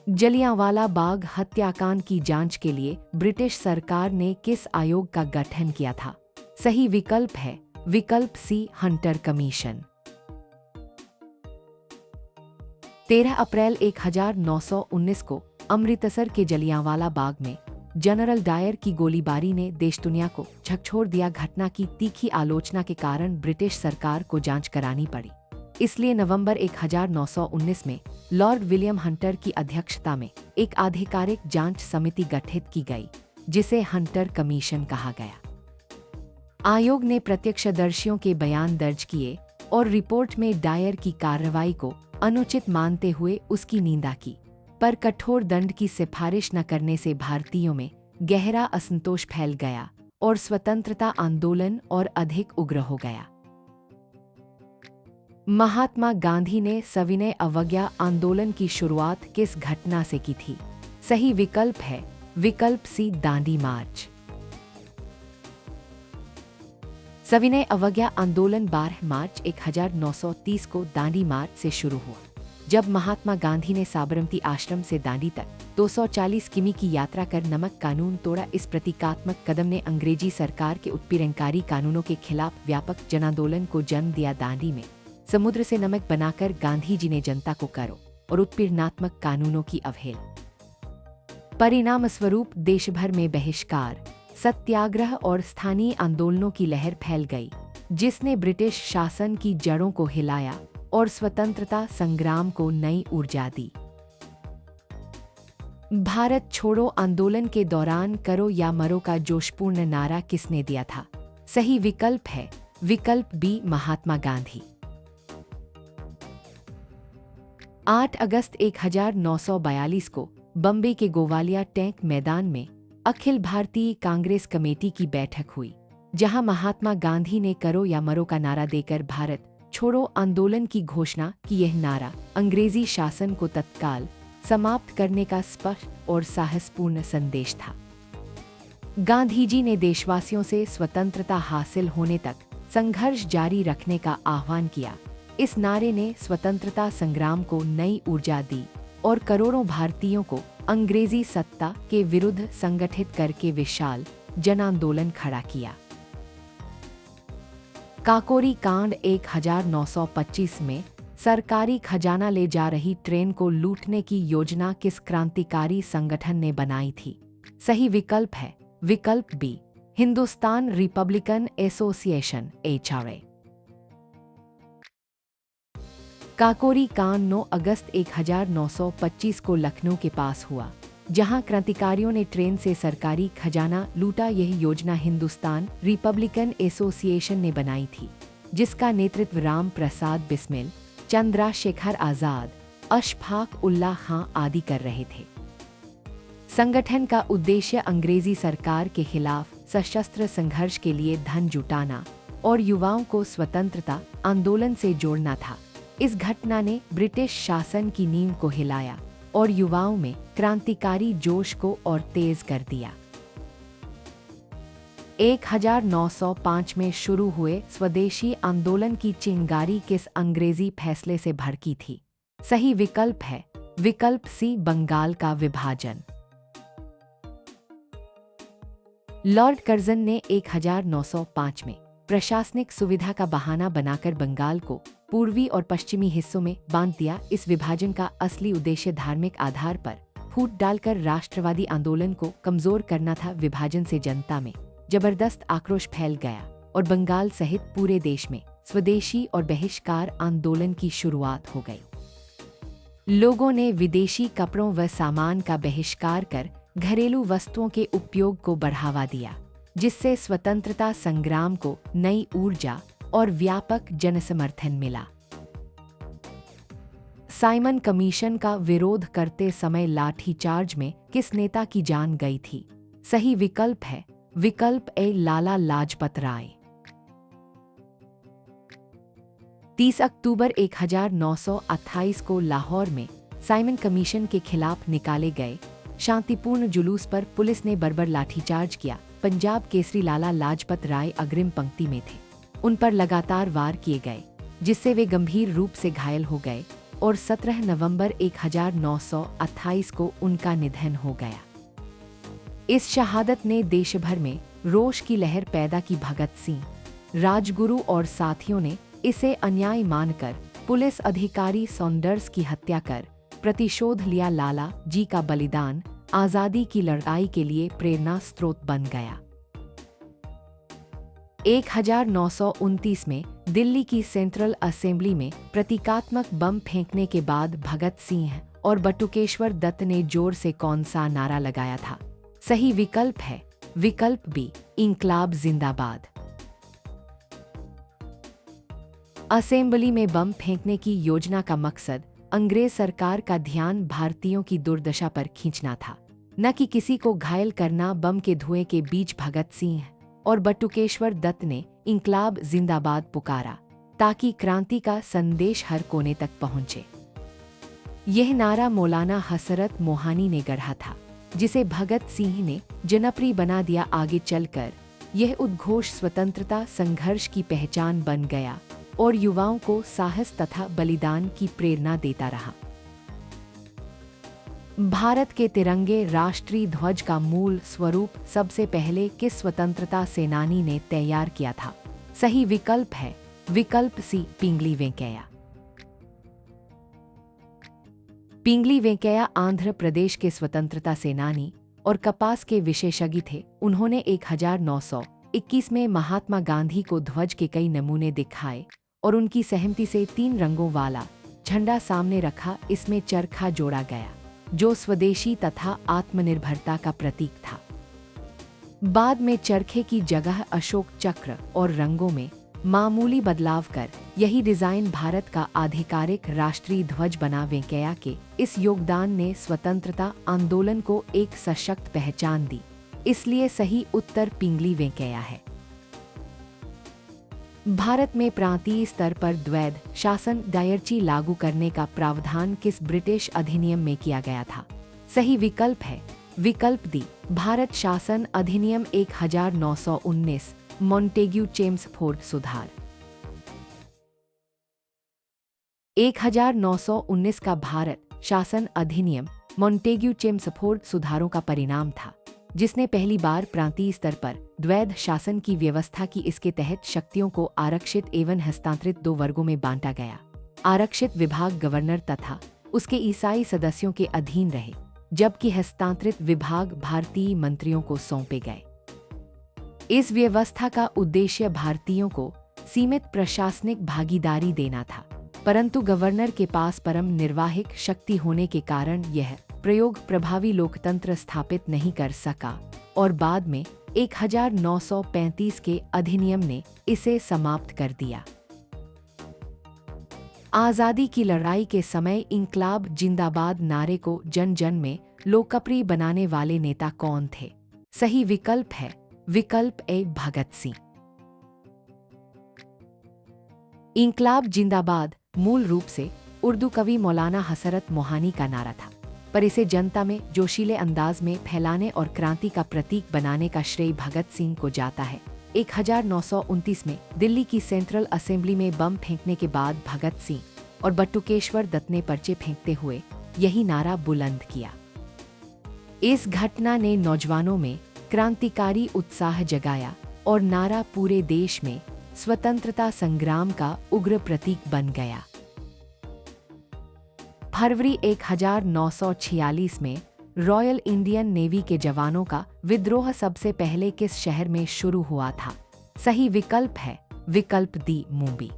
जलियांवाला बाग हत्याकांड की जांच के लिए ब्रिटिश सरकार ने किस आयोग का गठन किया था? सही विकल्प है विकल्प सी, हंटर कमीशन। 13 अप्रैल 1919 को अमृतसर के जलियांवाला बाग में जनरल डायर की गोलीबारी ने देश दुनिया को झकझोर दिया। घटना की तीखी आलोचना के कारण ब्रिटिश सरकार को जांच करानी पड़ी। इसलिए नवंबर 1919 में लॉर्ड विलियम हंटर की अध्यक्षता में एक आधिकारिक जांच समिति गठित की गई, जिसे हंटर कमीशन कहा गया। आयोग ने प्रत्यक्षदर्शियों के बयान दर्ज किए और रिपोर्ट में डायर की कार्रवाई को अनुचित मानते हुए उसकी निंदा की, पर कठोर दंड की सिफारिश न करने से भारतीयों में गहरा असंतोष फैल गया और स्वतंत्रता आंदोलन और अधिक उग्र हो गया। महात्मा गांधी ने सविनय अवज्ञा आंदोलन की शुरुआत किस घटना से की थी? सही विकल्प है विकल्प सी, दांडी मार्च। सविनय अवज्ञा आंदोलन 12 मार्च 1930 को दांडी मार्च से शुरू हुआ, जब महात्मा गांधी ने साबरमती आश्रम से दांडी तक 240 किमी की यात्रा कर नमक कानून तोड़ा। इस प्रतीकात्मक कदम ने अंग्रेजी सरकार के उत्पीड़नकारी कानूनों के खिलाफ व्यापक जनांदोलन को जन्म दिया। दांडी में समुद्र से नमक बनाकर गांधी जी ने जनता को करों और उत्पीड़नात्मक कानूनों की अवहेलना। परिणाम स्वरूप देशभर में बहिष्कार, सत्याग्रह और स्थानीय आंदोलनों की लहर फैल गई, जिसने ब्रिटिश शासन की जड़ों को हिलाया और स्वतंत्रता संग्राम को नई ऊर्जा दी। भारत छोड़ो आंदोलन के दौरान करो या मरो का जोशपूर्ण नारा किसने दिया था? सही विकल्प है विकल्प बी, महात्मा गांधी। 8 अगस्त 1942 को बम्बई के गोवालिया टैंक मैदान में अखिल भारतीय कांग्रेस कमेटी की बैठक हुई, जहां महात्मा गांधी ने करो या मरो का नारा देकर भारत छोड़ो आंदोलन की घोषणा की। यह नारा अंग्रेजी शासन को तत्काल समाप्त करने का स्पष्ट और साहसपूर्ण संदेश था। गांधी जी ने देशवासियों से स्वतंत्रता हासिल होने तक संघर्ष जारी रखने का आह्वान किया। इस नारे ने स्वतंत्रता संग्राम को नई ऊर्जा दी और करोड़ों भारतीयों को अंग्रेजी सत्ता के विरुद्ध संगठित करके विशाल जन आंदोलन खड़ा किया। काकोरी कांड 1925 में सरकारी खजाना ले जा रही ट्रेन को लूटने की योजना किस क्रांतिकारी संगठन ने बनाई थी? सही विकल्प है विकल्प B, Hindustan Republican Association HRA। Kakori कांड 9 अगस्त 1925 को लखनऊ के पास हुआ, जहां क्रांतिकारियों ने ट्रेन से सरकारी खजाना लूटा। यह योजना हिंदुस्तान रिपब्लिकन एसोसिएशन ने बनाई थी, जिसका नेतृत्व राम प्रसाद बिस्मिल, चंद्रशेखर आजाद, अशफाक उल्लाह खां आदि कर रहे थे। संगठन का उद्देश्य अंग्रेजी सरकार के खिलाफ सशस्त्र संघर्ष के लिए धन जुटाना और युवाओं को स्वतंत्रता आंदोलन से जोड़ना था। इस घटना ने ब्रिटिश शासन की नींव को हिलाया और युवाओं में क्रांतिकारी जोश को और तेज कर दिया। 1905 में शुरू हुए स्वदेशी आंदोलन की चिंगारी किस अंग्रेजी फैसले से भड़की थी? सही विकल्प है विकल्प सी, बंगाल का विभाजन। लॉर्ड कर्जन ने 1905 में प्रशासनिक सुविधा का बहाना बनाकर बंगाल को पूर्वी और पश्चिमी हिस्सों में बांट दिया। इस विभाजन का असली उद्देश्य धार्मिक आधार पर फूट डालकर राष्ट्रवादी आंदोलन को कमजोर करना था। विभाजन से जनता में जबरदस्त आक्रोश फैल गया और बंगाल सहित पूरे देश में स्वदेशी और बहिष्कार आंदोलन की शुरुआत हो गई। लोगों ने विदेशी कपड़ों व सामान का बहिष्कार कर घरेलू वस्तुओं के उपयोग को बढ़ावा दिया, जिससे स्वतंत्रता संग्राम को नई ऊर्जा और व्यापक जनसमर्थन मिला। साइमन कमीशन का विरोध करते समय लाठीचार्ज में किस नेता की जान गई थी? सही विकल्प है विकल्प ए, लाला लाजपत राय। 30 अक्टूबर 1928 को लाहौर में साइमन कमीशन के खिलाफ निकाले गए शांतिपूर्ण जुलूस पर पुलिस ने बर्बर लाठीचार्ज किया। पंजाब केसरी लाला लाजपत राय अग्रिम पंक्ति में थे। उन पर लगातार वार किए गए, जिससे वे गंभीर रूप से घायल हो गए और 17 नवंबर 1928 को उनका निधन हो गया। इस शहादत ने देश भर में रोष की लहर पैदा की। भगत सिंह, राजगुरु और साथियों ने इसे अन्याय मानकर पुलिस अधिकारी सॉन्डर्स की हत्या कर प्रतिशोध लिया। लाला जी का बलिदान आज़ादी की लड़ाई के लिए प्रेरणा स्रोत बन गया। 1929 में दिल्ली की सेंट्रल असेंबली में प्रतीकात्मक बम फेंकने के बाद भगत सिंह और बटुकेश्वर दत्त ने जोर से कौन सा नारा लगाया था? सही विकल्प है विकल्प बी, इंकलाब जिंदाबाद। असेंबली में बम फेंकने की योजना का मकसद अंग्रेज सरकार का ध्यान भारतीयों की दुर्दशा पर खींचना था, न कि किसी को घायल करना। बम के धुएं के बीच भगत सिंह और बटुकेश्वर दत्त ने इंकलाब जिंदाबाद पुकारा ताकि क्रांति का संदेश हर कोने तक पहुंचे। यह नारा मौलाना हसरत मोहानी ने गढ़ा था, जिसे भगत सिंह ने जनप्रिय बना दिया। आगे चलकर यह उद्घोष स्वतंत्रता संघर्ष की पहचान बन गया और युवाओं को साहस तथा बलिदान की प्रेरणा देता रहा। भारत के तिरंगे राष्ट्रीय ध्वज का मूल स्वरूप सबसे पहले किस स्वतंत्रता सेनानी ने तैयार किया था? सही विकल्प है विकल्प सी, पिंगली वेंकैया। पिंगली वेंकैया आंध्र प्रदेश के स्वतंत्रता सेनानी और कपास के विशेषज्ञ थे। उन्होंने 1921 में महात्मा गांधी को ध्वज के कई नमूने दिखाए और उनकी सहमति से 3 रंगों वाला झंडा सामने रखा। इसमें चरखा जोड़ा गया, जो स्वदेशी तथा आत्मनिर्भरता का प्रतीक था। बाद में चरखे की जगह अशोक चक्र और रंगों में मामूली बदलाव कर यही डिजाइन भारत का आधिकारिक राष्ट्रीय ध्वज बना। वेंकैया के इस योगदान ने स्वतंत्रता आंदोलन को एक सशक्त पहचान दी, इसलिए सही उत्तर पिंगली वेंकैया है। भारत में प्रांतीय स्तर पर द्वैध शासन डायरची लागू करने का प्रावधान किस ब्रिटिश अधिनियम में किया गया था? सही विकल्प है विकल्प डी, भारत शासन अधिनियम 1919 मॉन्टेग्यू चेम्सफोर्ड सुधार। 1919 का भारत शासन अधिनियम मॉन्टेग्यू चेम्सफोर्ड सुधारों का परिणाम था, जिसने पहली बार प्रांतीय स्तर पर द्वैध शासन की व्यवस्था की। इसके तहत शक्तियों को आरक्षित एवं हस्तांतरित 2 वर्गों में बांटा गया। आरक्षित विभाग गवर्नर तथा उसके ईसाई सदस्यों के अधीन रहे, जबकि हस्तांतरित विभाग भारतीय मंत्रियों को सौंपे गए। इस व्यवस्था का उद्देश्य भारतीयों को सीमित प्रशासनिक भागीदारी देना था, परंतु गवर्नर के पास परम निर्वाहिक शक्ति होने के कारण यह प्रयोग प्रभावी लोकतंत्र स्थापित नहीं कर सका और बाद में 1935 के अधिनियम ने इसे समाप्त कर दिया। आजादी की लड़ाई के समय इंकलाब जिंदाबाद नारे को जन जन में लोकप्रिय बनाने वाले नेता कौन थे? सही विकल्प है विकल्प ए, भगत सिंह। इंकलाब जिंदाबाद मूल रूप से उर्दू कवि मौलाना हसरत मोहानी का नारा था, पर इसे जनता में जोशीले अंदाज में फैलाने और क्रांति का प्रतीक बनाने का श्रेय भगत सिंह को जाता है। 1929 में दिल्ली की सेंट्रल असेंबली में बम फेंकने के बाद भगत सिंह और बटुकेश्वर दत्त ने पर्चे फेंकते हुए यही नारा बुलंद किया। इस घटना ने नौजवानों में क्रांतिकारी उत्साह जगाया और नारा पूरे देश में स्वतंत्रता संग्राम का उग्र प्रतीक बन गया। फरवरी 1946 में रॉयल इंडियन नेवी के जवानों का विद्रोह सबसे पहले किस शहर में शुरू हुआ था? सही विकल्प है विकल्प D, Mumbai.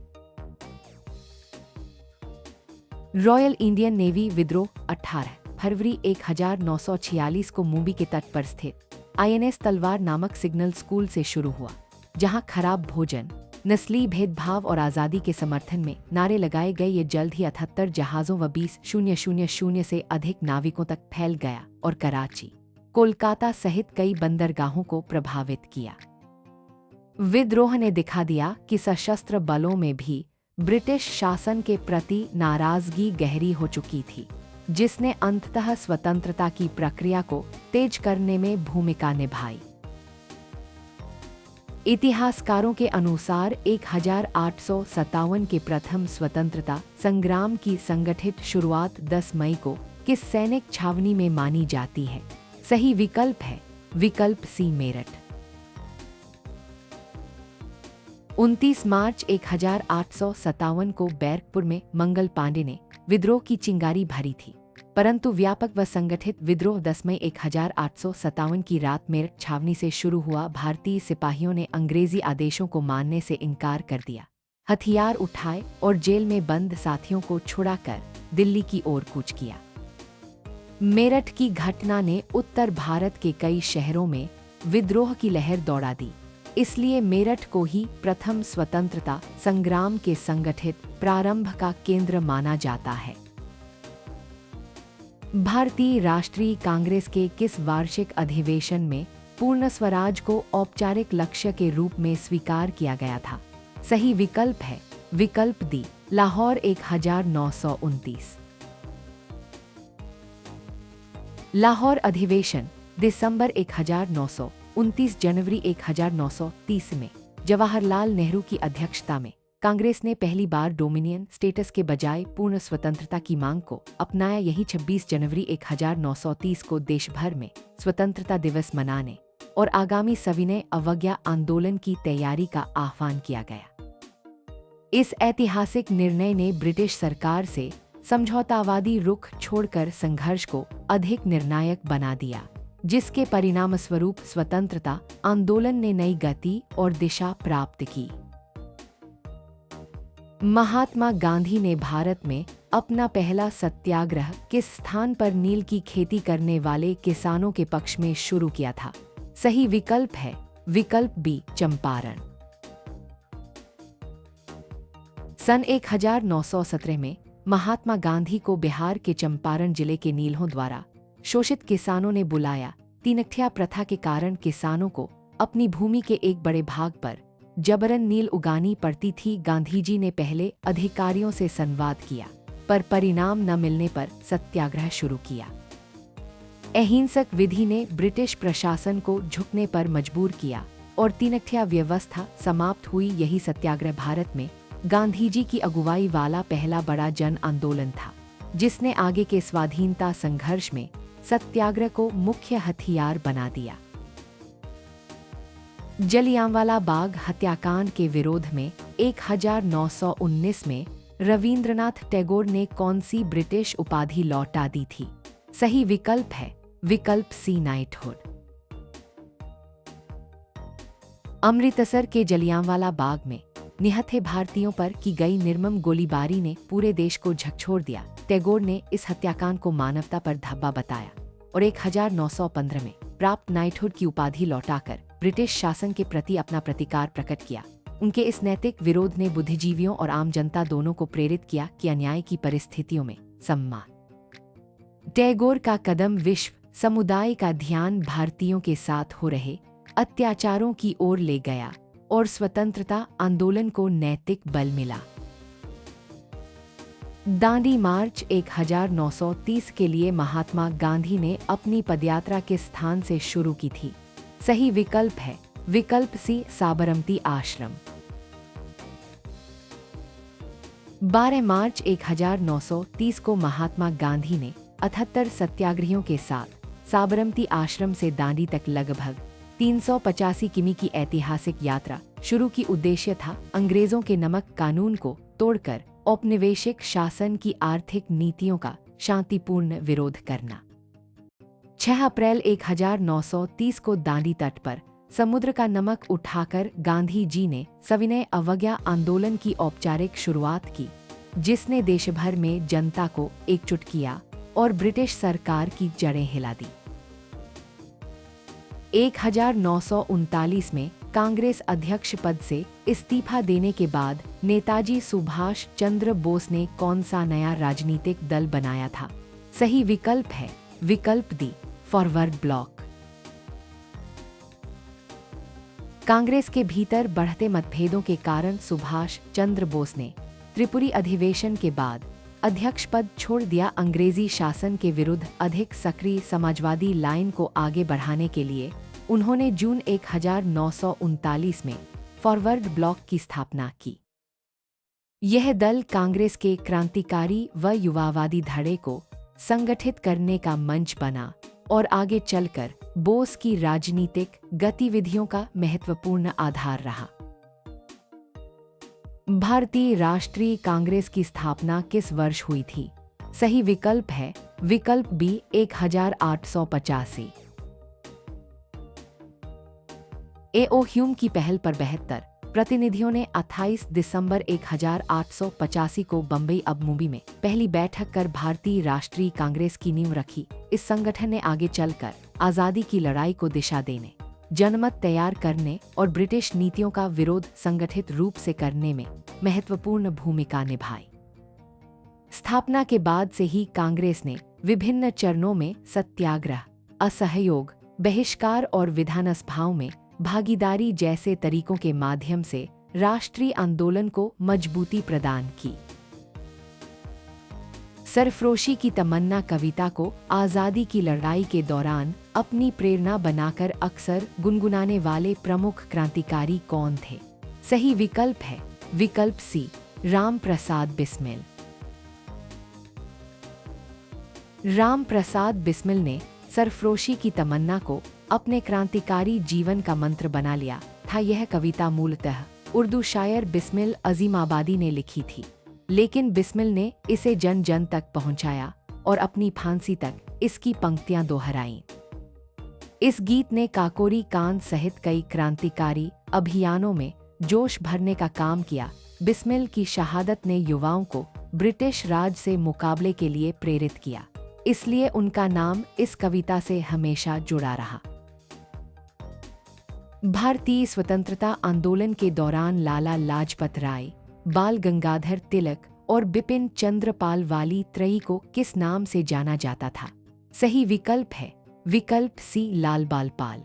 Royal Indian navy विद्रोह 18 फरवरी 1946 को मुंबई के तट पर स्थित INS तलवार नामक सिग्नल स्कूल से शुरू हुआ, जहां खराब भोजन, नस्ली भेदभाव और आज़ादी के समर्थन में नारे लगाए गए। ये जल्द ही 78 जहाज़ों व 20,000 से अधिक नाविकों तक फैल गया और कराची, कोलकाता सहित कई बंदरगाहों को प्रभावित किया। विद्रोह ने दिखा दिया कि सशस्त्र बलों में भी ब्रिटिश शासन के प्रति नाराजगी गहरी हो चुकी थी, जिसने अंततः स्वतंत्रता की प्रक्रिया को तेज करने में भूमिका निभाई। इतिहासकारों के अनुसार 1857 के प्रथम स्वतंत्रता संग्राम की संगठित शुरुआत 10 मई को किस सैनिक छावनी में मानी जाती है? सही विकल्प है विकल्प सी मेरठ। 29 मार्च 1857 को बैरकपुर में मंगल पांडे ने विद्रोह की चिंगारी भरी थी, परंतु व्यापक व संगठित विद्रोह 10 मई 1857 की रात मेरठ छावनी से शुरू हुआ। भारतीय सिपाहियों ने अंग्रेजी आदेशों को मानने से इनकार कर दिया, हथियार उठाए और जेल में बंद साथियों को छुड़ाकर दिल्ली की ओर कूच किया। मेरठ की घटना ने उत्तर भारत के कई शहरों में विद्रोह की लहर दौड़ा दी, इसलिए मेरठ को ही प्रथम स्वतंत्रता संग्राम के संगठित प्रारंभ का केंद्र माना जाता है। भारतीय राष्ट्रीय कांग्रेस के किस वार्षिक अधिवेशन में पूर्ण स्वराज को औपचारिक लक्ष्य के रूप में स्वीकार किया गया था? सही विकल्प है विकल्प डी लाहौर 1929। लाहौर अधिवेशन दिसंबर 1929 जनवरी 1930 में जवाहरलाल नेहरू की अध्यक्षता में कांग्रेस ने पहली बार डोमिनियन स्टेटस के बजाय पूर्ण स्वतंत्रता की मांग को अपनाया। यही 26 जनवरी 1930 को देश भर में स्वतंत्रता दिवस मनाने और आगामी सविनय अवज्ञा आंदोलन की तैयारी का आह्वान किया गया। इस ऐतिहासिक निर्णय ने ब्रिटिश सरकार से समझौतावादी रुख छोड़कर संघर्ष को अधिक निर्णायक बना दिया, जिसके परिणामस्वरूप स्वतंत्रता आंदोलन ने नई गति और दिशा प्राप्त की। महात्मा गांधी ने भारत में अपना पहला सत्याग्रह किस स्थान पर नील की खेती करने वाले किसानों के पक्ष में शुरू किया था? सही विकल्प है विकल्प बी चंपारण। सन 1917 में महात्मा गांधी को बिहार के चंपारण जिले के नील्हों द्वारा शोषित किसानों ने बुलाया। तीनकठिया प्रथा के कारण किसानों को अपनी भूमि के एक बड़े भाग पर जबरन नील उगानी पड़ती थी। गांधीजी ने पहले अधिकारियों से संवाद किया, पर परिणाम न मिलने पर सत्याग्रह शुरू किया। अहिंसक विधि ने ब्रिटिश प्रशासन को झुकने पर मजबूर किया और तीनकठिया व्यवस्था समाप्त हुई। यही सत्याग्रह भारत में गांधीजी की अगुवाई वाला पहला बड़ा जन आंदोलन था, जिसने आगे के स्वाधीनता संघर्ष में सत्याग्रह को मुख्य हथियार बना दिया। जलियांवाला बाग हत्याकांड के विरोध में 1919 में रवींद्रनाथ टैगोर ने कौन सी ब्रिटिश उपाधि लौटा दी थी? सही विकल्प है विकल्प सी नाइटहुड। अमृतसर के जलियांवाला बाग में निहत्थे भारतीयों पर की गई निर्मम गोलीबारी ने पूरे देश को झकझोर दिया। टैगोर ने इस हत्याकांड को मानवता पर धब्बा बताया और 1915 में प्राप्त नाइटहुड की उपाधि लौटाकर ब्रिटिश शासन के प्रति अपना प्रतिकार प्रकट किया। उनके इस नैतिक विरोध ने बुद्धिजीवियों और आम जनता दोनों को प्रेरित किया कि अन्याय की परिस्थितियों में सम्मान। टैगोर का कदम विश्व समुदाय का ध्यान भारतीयों के साथ हो रहे अत्याचारों की ओर ले गया और स्वतंत्रता आंदोलन को नैतिक बल मिला। दांडी मार्च 1930 के लिए महात्मा गांधी ने अपनी पदयात्रा किस स्थान से शुरू की थी? सही विकल्प है विकल्प सी साबरमती आश्रम। 12 मार्च 1930 को महात्मा गांधी ने 78 सत्याग्रहियों के साथ साबरमती आश्रम से दांडी तक लगभग 385 किमी की ऐतिहासिक यात्रा शुरू की। उद्देश्य था अंग्रेजों के नमक कानून को तोड़कर औपनिवेशिक शासन की आर्थिक नीतियों का शांतिपूर्ण विरोध करना। 6 अप्रैल 1930 को दांडी तट पर समुद्र का नमक उठाकर गांधी जी ने सविनय अवज्ञा आंदोलन की औपचारिक शुरुआत की, जिसने देश भर में जनता को एकजुट किया और ब्रिटिश सरकार की जड़ें हिला दी। 1939 में कांग्रेस अध्यक्ष पद से इस्तीफा देने के बाद नेताजी सुभाष चंद्र बोस ने कौन सा नया राजनीतिक दल बनाया था? सही विकल्प है विकल्प डी फॉरवर्ड ब्लॉक। कांग्रेस के भीतर बढ़ते मतभेदों के कारण सुभाष चंद्र बोस ने त्रिपुरी अधिवेशन के बाद अध्यक्ष पद छोड़ दिया। अंग्रेजी शासन के विरुद्ध अधिक सक्रिय समाजवादी लाइन को आगे बढ़ाने के लिए उन्होंने जून 1939 में फॉरवर्ड ब्लॉक की स्थापना की। यह दल कांग्रेस के क्रांतिकारी व युवावादी धड़े को संगठित करने का मंच बना और आगे चलकर बोस की राजनीतिक गतिविधियों का महत्वपूर्ण आधार रहा। भारतीय राष्ट्रीय कांग्रेस की स्थापना किस वर्ष हुई थी? सही विकल्प है विकल्प बी 1885। ए.ओ. ह्यूम की पहल पर 72 प्रतिनिधियों ने 28 दिसंबर 1885 को बम्बई अब मुंबई में पहली बैठक कर भारतीय राष्ट्रीय कांग्रेस की नींव रखी। इस संगठन ने आगे चलकर आजादी की लड़ाई को दिशा देने, जनमत तैयार करने और ब्रिटिश नीतियों का विरोध संगठित रूप से करने में महत्वपूर्ण भूमिका निभाई। स्थापना के बाद से ही कांग्रेस ने विभिन्न चरणों में सत्याग्रह, असहयोग, बहिष्कार और विधानसभाओं में भागीदारी जैसे तरीकों के माध्यम से राष्ट्रीय आंदोलन को मजबूती प्रदान की। सरफरोशी की तमन्ना कविता को आजादी की लड़ाई के दौरान अपनी प्रेरणा बनाकर अक्सर गुनगुनाने वाले प्रमुख क्रांतिकारी कौन थे? सही विकल्प है विकल्प सी राम प्रसाद बिस्मिल। राम प्रसाद बिस्मिल ने सरफरोशी की तमन्ना को अपने क्रांतिकारी जीवन का मंत्र बना लिया था। यह कविता मूलतः उर्दू शायर बिस्मिल अजीमाबादी ने लिखी थी, लेकिन बिस्मिल ने इसे जन जन तक पहुंचाया और अपनी फांसी तक इसकी पंक्तियां दोहराईं। इस गीत ने काकोरी कांड सहित कई क्रांतिकारी अभियानों में जोश भरने का काम किया। बिस्मिल की शहादत ने युवाओं को ब्रिटिश राज से मुकाबले के लिए प्रेरित किया, इसलिए उनका नाम इस कविता से हमेशा जुड़ा रहा। भारतीय स्वतंत्रता आंदोलन के दौरान लाला लाजपत राय, बाल गंगाधर तिलक और बिपिन चंद्र पाल वाली त्रयी को किस नाम से जाना जाता था? सही विकल्प है विकल्प सी लाल बाल पाल।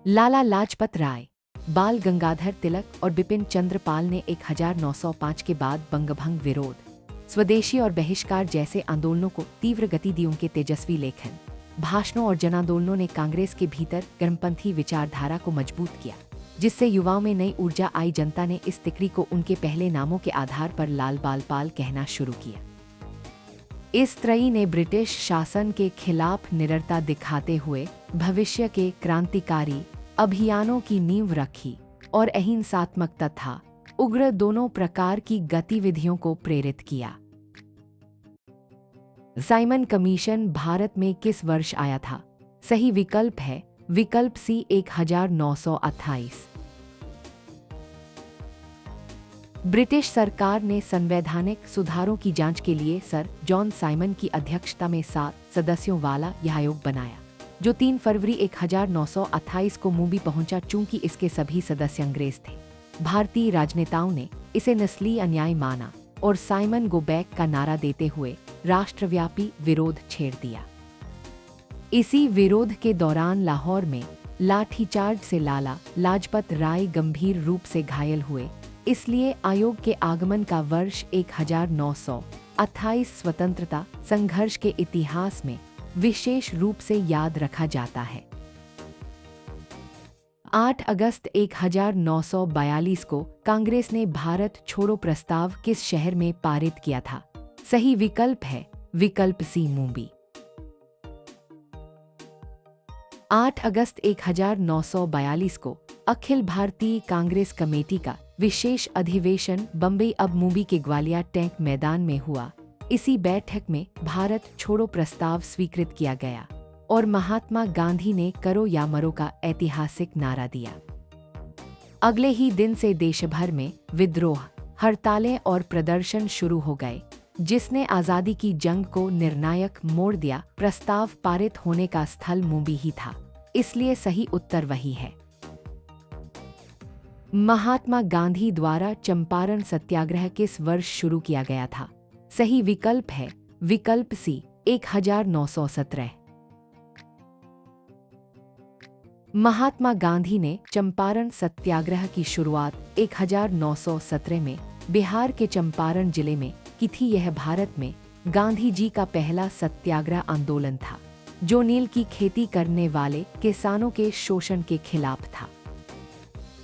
लाला लाजपत राय, बाल गंगाधर तिलक और बिपिन चंद्र पाल ने 1905 के बाद बंगभंग विरोध, स्वदेशी और बहिष्कार जैसे आंदोलनों को तीव्र गति दी। उनके तेजस्वी लेखन, भाषणों और जनांदोलनों ने कांग्रेस के भीतर गर्मपंथी विचारधारा को मजबूत किया, जिससे युवाओं में नई ऊर्जा आई। जनता ने इस तिकड़ी को उनके पहले नामों के आधार पर लाल बाल पाल कहना शुरू किया। इस त्रयी ने ब्रिटिश शासन के खिलाफ निडरता दिखाते हुए भविष्य के क्रांतिकारी अभियानों की नींव रखी और अहिंसात्मक तथा उग्र दोनों प्रकार की गतिविधियों को प्रेरित किया। साइमन कमीशन भारत में किस वर्ष आया था? सही विकल्प है विकल्प सी 1928। ब्रिटिश सरकार ने संवैधानिक सुधारों की जांच के लिए सर जॉन साइमन की अध्यक्षता में 7 सदस्यों वाला यह आयोग बनाया, जो 3 फरवरी 1928 को मुंबई पहुंचा। चूंकि इसके सभी सदस्य अंग्रेज थे, भारतीय राजनेताओं ने इसे नस्ली अन्याय माना और साइमन गो बैक का नारा देते हुए राष्ट्रव्यापी विरोध छेड़ दिया। इसी विरोध के दौरान लाहौर में लाठीचार्ज से लाला लाजपत राय गंभीर रूप से घायल हुए, इसलिए आयोग के आगमन का वर्ष 1928 स्वतंत्रता संघर्ष के इतिहास में विशेष रूप से याद रखा जाता है। 8 अगस्त 1942 को कांग्रेस ने भारत छोड़ो प्रस्ताव किस शहर में पारित किया था? सही विकल्प है विकल्प सी मुंबई। 8 अगस्त 1942 को अखिल भारतीय कांग्रेस कमेटी का विशेष अधिवेशन बम्बई अब मुंबई के ग्वालियर टैंक मैदान में हुआ। इसी बैठक में भारत छोड़ो प्रस्ताव स्वीकृत किया गया और महात्मा गांधी ने करो या मरो का ऐतिहासिक नारा दिया। अगले ही दिन से देशभर में विद्रोह, हड़तालें और प्रदर्शन शुरू हो गए, जिसने आजादी की जंग को निर्णायक मोड़ दिया। प्रस्ताव पारित होने का स्थल मुंबई ही था, इसलिए सही उत्तर वही है। महात्मा गांधी द्वारा चंपारण सत्याग्रह किस वर्ष शुरू किया गया था? सही विकल्प है विकल्प सी 1917। महात्मा गांधी ने चंपारण सत्याग्रह की शुरुआत 1917 में बिहार के चंपारण जिले में की थी। यह भारत में गांधी जी का पहला सत्याग्रह आंदोलन था, जो नील की खेती करने वाले किसानों के शोषण के खिलाफ था।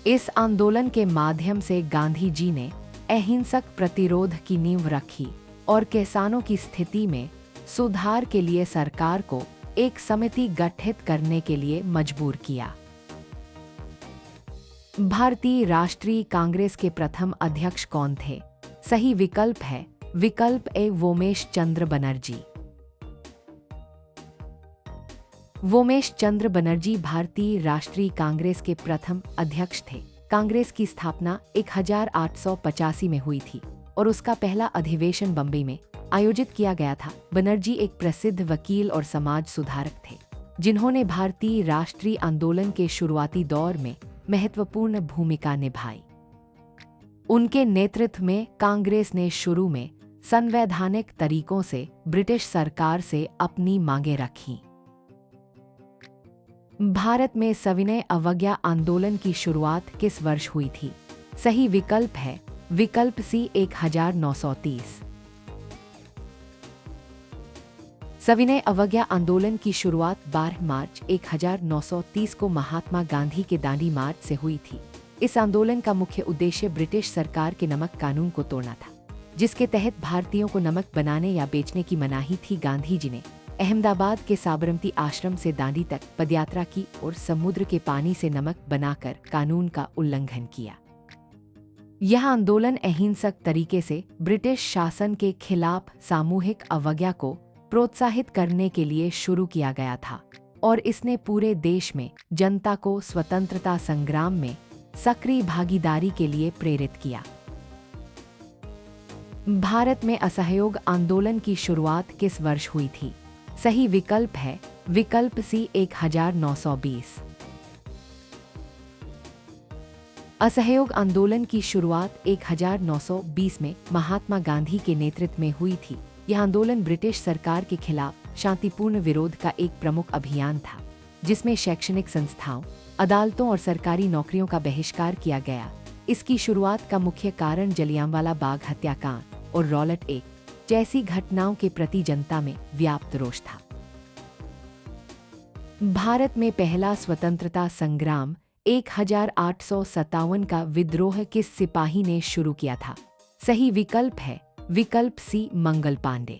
इस आंदोलन के माध्यम से गांधी जी ने अहिंसक प्रतिरोध की नींव रखी और किसानों की स्थिति में सुधार के लिए सरकार को एक समिति गठित करने के लिए मजबूर किया। भारतीय राष्ट्रीय कांग्रेस के प्रथम अध्यक्ष कौन थे? सही विकल्प है विकल्प ए वोमेश चंद्र बनर्जी। वोमेश चंद्र बनर्जी भारतीय राष्ट्रीय कांग्रेस के प्रथम अध्यक्ष थे। कांग्रेस की स्थापना 1885 में हुई थी और उसका पहला अधिवेशन बम्बई में आयोजित किया गया था। बनर्जी एक प्रसिद्ध वकील और समाज सुधारक थे, जिन्होंने भारतीय राष्ट्रीय आंदोलन के शुरुआती दौर में महत्वपूर्ण भूमिका निभाई। उनके नेतृत्व में कांग्रेस ने शुरू में संवैधानिक तरीकों से ब्रिटिश सरकार से अपनी मांगें रखीं। भारत में सविनय अवज्ञा आंदोलन की शुरुआत किस वर्ष हुई थी? सही विकल्प है विकल्प सी 1930। सविनय अवज्ञा आंदोलन की शुरुआत 12 मार्च 1930 को महात्मा गांधी के दांडी मार्च से हुई थी। इस आंदोलन का मुख्य उद्देश्य ब्रिटिश सरकार के नमक कानून को तोड़ना था, जिसके तहत भारतीयों को नमक बनाने या बेचने की मनाही थी। गांधी जी ने अहमदाबाद के साबरमती आश्रम से दांडी तक पदयात्रा की और समुद्र के पानी से नमक बनाकर कानून का उल्लंघन किया। यह आंदोलन अहिंसक तरीके से ब्रिटिश शासन के खिलाफ सामूहिक अवज्ञा को प्रोत्साहित करने के लिए शुरू किया गया था और इसने पूरे देश में जनता को स्वतंत्रता संग्राम में सक्रिय भागीदारी के लिए प्रेरित किया। भारत में असहयोग आंदोलन की शुरुआत किस वर्ष हुई थी? सही विकल्प है विकल्प सी 1920। असहयोग आंदोलन की शुरुआत 1920 में महात्मा गांधी के नेतृत्व में हुई थी। यह आंदोलन ब्रिटिश सरकार के खिलाफ शांतिपूर्ण विरोध का एक प्रमुख अभियान था, जिसमें शैक्षणिक संस्थाओं, अदालतों और सरकारी नौकरियों का बहिष्कार किया गया। इसकी शुरुआत का मुख्य कारण जलियांवाला बाग हत्याकांड और रॉलेट एक्ट जैसी घटनाओं के प्रति जनता में व्याप्त रोष था। भारत में पहला स्वतंत्रता संग्राम 1857 का विद्रोह किस सिपाही ने शुरू किया था? सही विकल्प है विकल्प सी मंगल पांडे।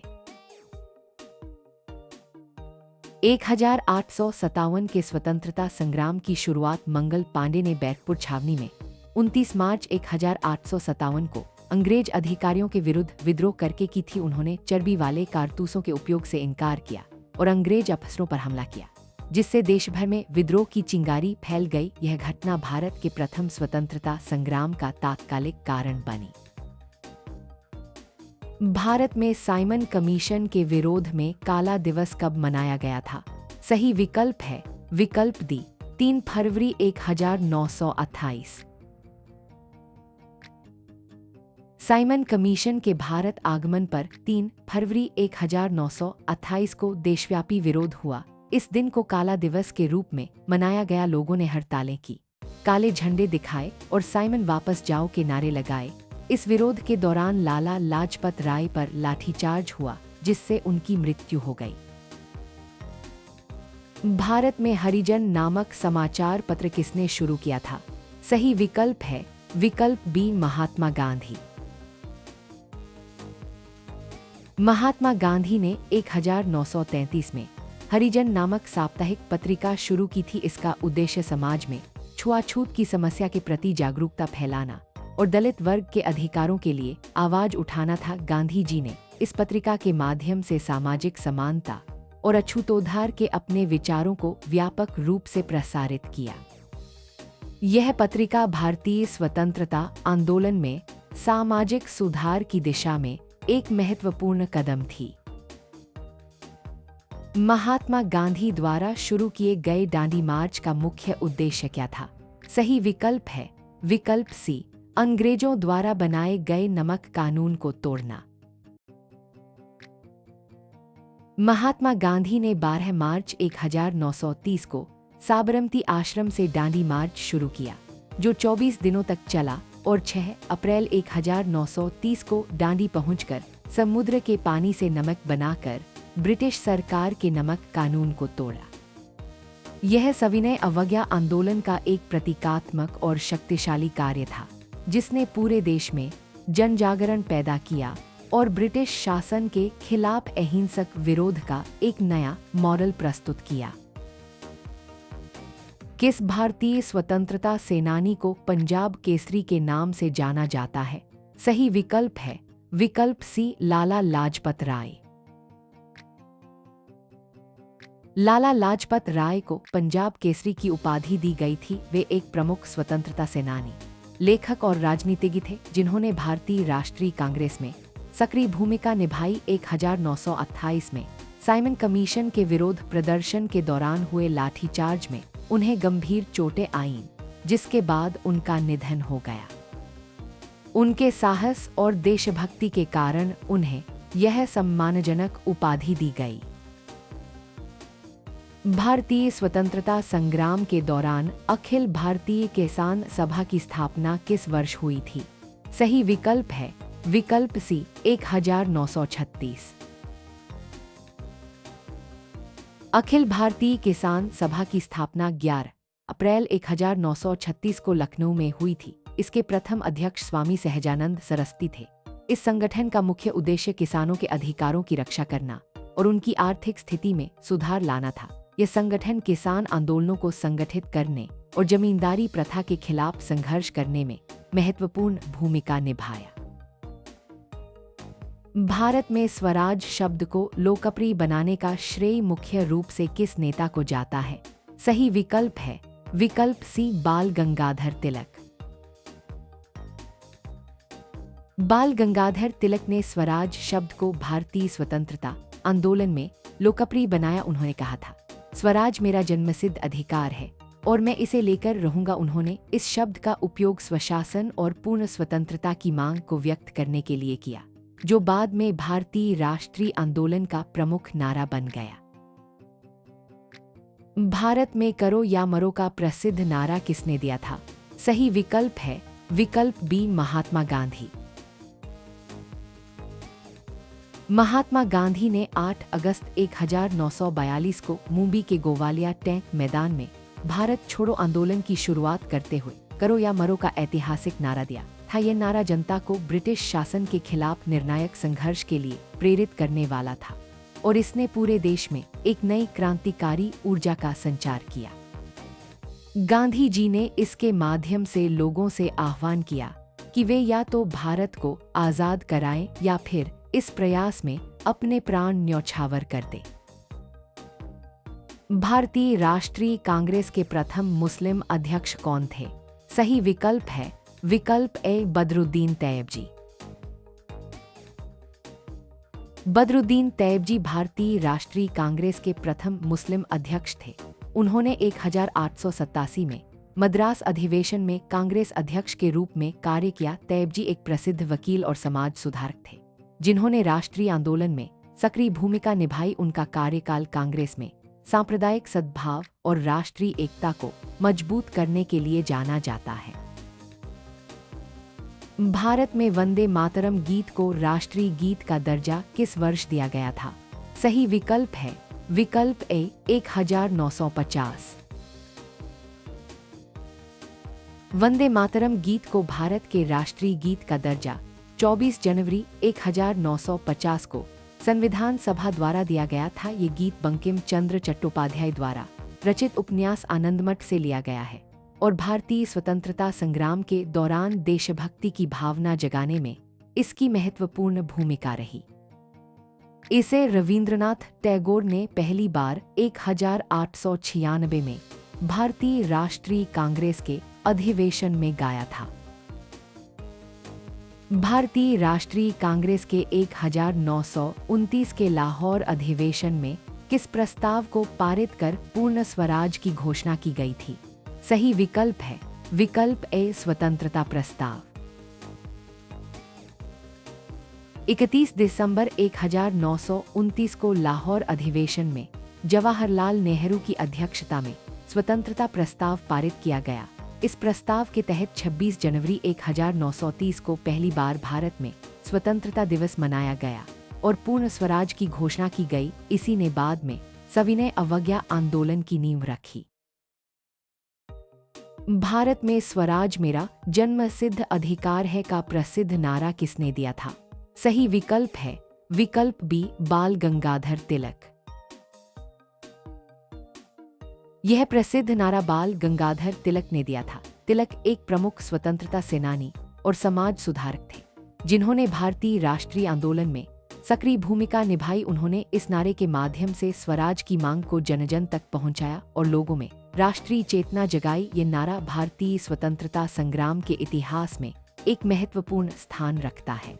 1857 के स्वतंत्रता संग्राम की शुरुआत मंगल पांडे ने बैरकपुर छावनी में 29 मार्च 1857 को अंग्रेज अधिकारियों के विरुद्ध विद्रोह करके की थी। उन्होंने चर्बी वाले कारतूसों के उपयोग से इनकार किया और अंग्रेज अफसरों पर हमला किया, जिससे देश भर में विद्रोह की चिंगारी फैल गई। यह घटना भारत के प्रथम स्वतंत्रता संग्राम का तात्कालिक कारण बनी। भारत में साइमन कमीशन के विरोध में काला दिवस कब मनाया गया था? सही विकल्प है विकल्प डी 3 फरवरी 1928। साइमन कमीशन के भारत आगमन पर 3 फरवरी 1928 को देशव्यापी विरोध हुआ। इस दिन को काला दिवस के रूप में मनाया गया। लोगों ने हड़तालें की, काले झंडे दिखाए और साइमन वापस जाओ के नारे लगाए। इस विरोध के दौरान लाला लाजपत राय पर लाठीचार्ज हुआ, जिससे उनकी मृत्यु हो गई। भारत में हरिजन नामक समाचार पत्र किसने शुरू किया था? सही विकल्प है विकल्प बी महात्मा गांधी। महात्मा गांधी ने 1933 में हरिजन नामक साप्ताहिक पत्रिका शुरू की थी। इसका उद्देश्य समाज में छुआछूत की समस्या के प्रति जागरूकता फैलाना और दलित वर्ग के अधिकारों के लिए आवाज उठाना था। गांधी जी ने इस पत्रिका के माध्यम से सामाजिक समानता और अछूतोद्धार के अपने विचारों को व्यापक रूप से प्रसारित किया। यह पत्रिका भारतीय स्वतंत्रता आंदोलन में सामाजिक सुधार की दिशा में एक महत्वपूर्ण कदम थी। महात्मा गांधी द्वारा शुरू किए गए दांडी मार्च का मुख्य उद्देश्य क्या था? सही विकल्प है विकल्प सी अंग्रेजों द्वारा बनाए गए नमक कानून को तोड़ना। महात्मा गांधी ने 12 मार्च 1930 को साबरमती आश्रम से दांडी मार्च शुरू किया, जो 24 दिनों तक चला और 6 अप्रैल 1930 को दांडी पहुंचकर समुद्र के पानी से नमक बनाकर ब्रिटिश सरकार के नमक कानून को तोड़ा। यह सविनय अवज्ञा आंदोलन का एक प्रतीकात्मक और शक्तिशाली कार्य था, जिसने पूरे देश में जन जागरण पैदा किया और ब्रिटिश शासन के खिलाफ अहिंसक विरोध का एक नया मॉडल प्रस्तुत किया। किस भारतीय स्वतंत्रता सेनानी को पंजाब केसरी के नाम से जाना जाता है? सही विकल्प है विकल्प सी, लाला लाजपत राय। लाला लाजपत राय को पंजाब केसरी की उपाधि दी गई थी। वे एक प्रमुख स्वतंत्रता सेनानी, लेखक और राजनीतिज्ञ थे, जिन्होंने भारतीय राष्ट्रीय कांग्रेस में सक्रिय भूमिका निभाई। 1928 में साइमन कमीशन के विरोध प्रदर्शन के दौरान हुए लाठीचार्ज में उन्हें गंभीर चोटें आईं, जिसके बाद उनका निधन हो गया। उनके साहस और देशभक्ति के कारण उन्हें यह सम्मानजनक उपाधि दी गई। भारतीय स्वतंत्रता संग्राम के दौरान अखिल भारतीय किसान सभा की स्थापना किस वर्ष हुई थी? सही विकल्प है विकल्प सी, 1936। अखिल भारतीय किसान सभा की स्थापना 11 अप्रैल 1936 को लखनऊ में हुई थी। इसके प्रथम अध्यक्ष स्वामी सहजानंद सरस्वती थे। इस संगठन का मुख्य उद्देश्य किसानों के अधिकारों की रक्षा करना और उनकी आर्थिक स्थिति में सुधार लाना था। यह संगठन किसान आंदोलनों को संगठित करने और जमींदारी प्रथा के खिलाफ संघर्ष करने में महत्वपूर्ण भूमिका निभाया। भारत में स्वराज शब्द को लोकप्रिय बनाने का श्रेय मुख्य रूप से किस नेता को जाता है? सही विकल्प है विकल्प सी, बाल गंगाधर तिलक। बाल गंगाधर तिलक ने स्वराज शब्द को भारतीय स्वतंत्रता आंदोलन में लोकप्रिय बनाया। उन्होंने कहा था, स्वराज मेरा जन्मसिद्ध अधिकार है और मैं इसे लेकर रहूंगा। उन्होंने इस शब्द का उपयोग स्वशासन और पूर्ण स्वतंत्रता की मांग को व्यक्त करने के लिए किया, जो बाद में भारतीय राष्ट्रीय आंदोलन का प्रमुख नारा बन गया। भारत में करो या मरो का प्रसिद्ध नारा किसने दिया था? सही विकल्प है विकल्प बी, महात्मा गांधी। महात्मा गांधी ने 8 अगस्त 1942 को मुंबई के गोवालिया टैंक मैदान में भारत छोड़ो आंदोलन की शुरुआत करते हुए करो या मरो का ऐतिहासिक नारा दिया था। यह नारा जनता को ब्रिटिश शासन के खिलाफ निर्णायक संघर्ष के लिए प्रेरित करने वाला था और इसने पूरे देश में एक नई क्रांतिकारी ऊर्जा का संचार किया। गांधी जी ने इसके माध्यम से लोगों से आह्वान किया कि वे या तो भारत को आजाद कराएं या फिर इस प्रयास में अपने प्राण न्यौछावर कर दें। भारतीय राष्ट्रीय कांग्रेस के प्रथम मुस्लिम अध्यक्ष कौन थे? सही विकल्प है विकल्प ए, बदरुद्दीन तैयबजी। बदरुद्दीन तैयबजी भारतीय राष्ट्रीय कांग्रेस के प्रथम मुस्लिम अध्यक्ष थे। उन्होंने 1887 में मद्रास अधिवेशन में कांग्रेस अध्यक्ष के रूप में कार्य किया। तैयबजी एक प्रसिद्ध वकील और समाज सुधारक थे, जिन्होंने राष्ट्रीय आंदोलन में सक्रिय भूमिका निभाई। उनका कार्यकाल कांग्रेस में सांप्रदायिक सद्भाव और राष्ट्रीय एकता को मजबूत करने के लिए जाना जाता है। भारत में वंदे मातरम गीत को राष्ट्रीय गीत का दर्जा किस वर्ष दिया गया था? सही विकल्प है विकल्प ए, 1950। वंदे मातरम गीत को भारत के राष्ट्रीय गीत का दर्जा 24 जनवरी 1950 को संविधान सभा द्वारा दिया गया था। ये गीत बंकिम चंद्र चट्टोपाध्याय द्वारा रचित उपन्यास आनंदमठ से लिया गया है और भारतीय स्वतंत्रता संग्राम के दौरान देशभक्ति की भावना जगाने में इसकी महत्वपूर्ण भूमिका रही। इसे रवींद्रनाथ टैगोर ने पहली बार 1896 में भारतीय राष्ट्रीय कांग्रेस के अधिवेशन में गाया था। भारतीय राष्ट्रीय कांग्रेस के 1929 के लाहौर अधिवेशन में किस प्रस्ताव को पारित कर पूर्ण स्वराज की घोषणा की गई थी? सही विकल्प है विकल्प ए, स्वतंत्रता प्रस्ताव। 31 दिसंबर 1929 को लाहौर अधिवेशन में जवाहरलाल नेहरू की अध्यक्षता में स्वतंत्रता प्रस्ताव पारित किया गया। इस प्रस्ताव के तहत 26 जनवरी 1930 को पहली बार भारत में स्वतंत्रता दिवस मनाया गया। और पूर्ण स्वराज की घोषणा की गई। इसी ने बाद में सविनय अवज्ञा आंदोलन की नींव रखी। भारत में स्वराज मेरा जन्म सिद्ध अधिकार है का प्रसिद्ध नारा किसने दिया था? सही विकल्प है विकल्प बी, बाल गंगाधर तिलक। यह प्रसिद्ध नारा बाल गंगाधर तिलक ने दिया था। तिलक एक प्रमुख स्वतंत्रता सेनानी और समाज सुधारक थे, जिन्होंने भारतीय राष्ट्रीय आंदोलन में सक्रिय भूमिका निभाई। उन्होंने इस नारे के माध्यम से स्वराज की मांग को जन जन तक पहुंचाया और लोगों में राष्ट्रीय चेतना जगाई। ये नारा भारतीय स्वतंत्रता संग्राम के इतिहास में एक महत्वपूर्ण स्थान रखता है।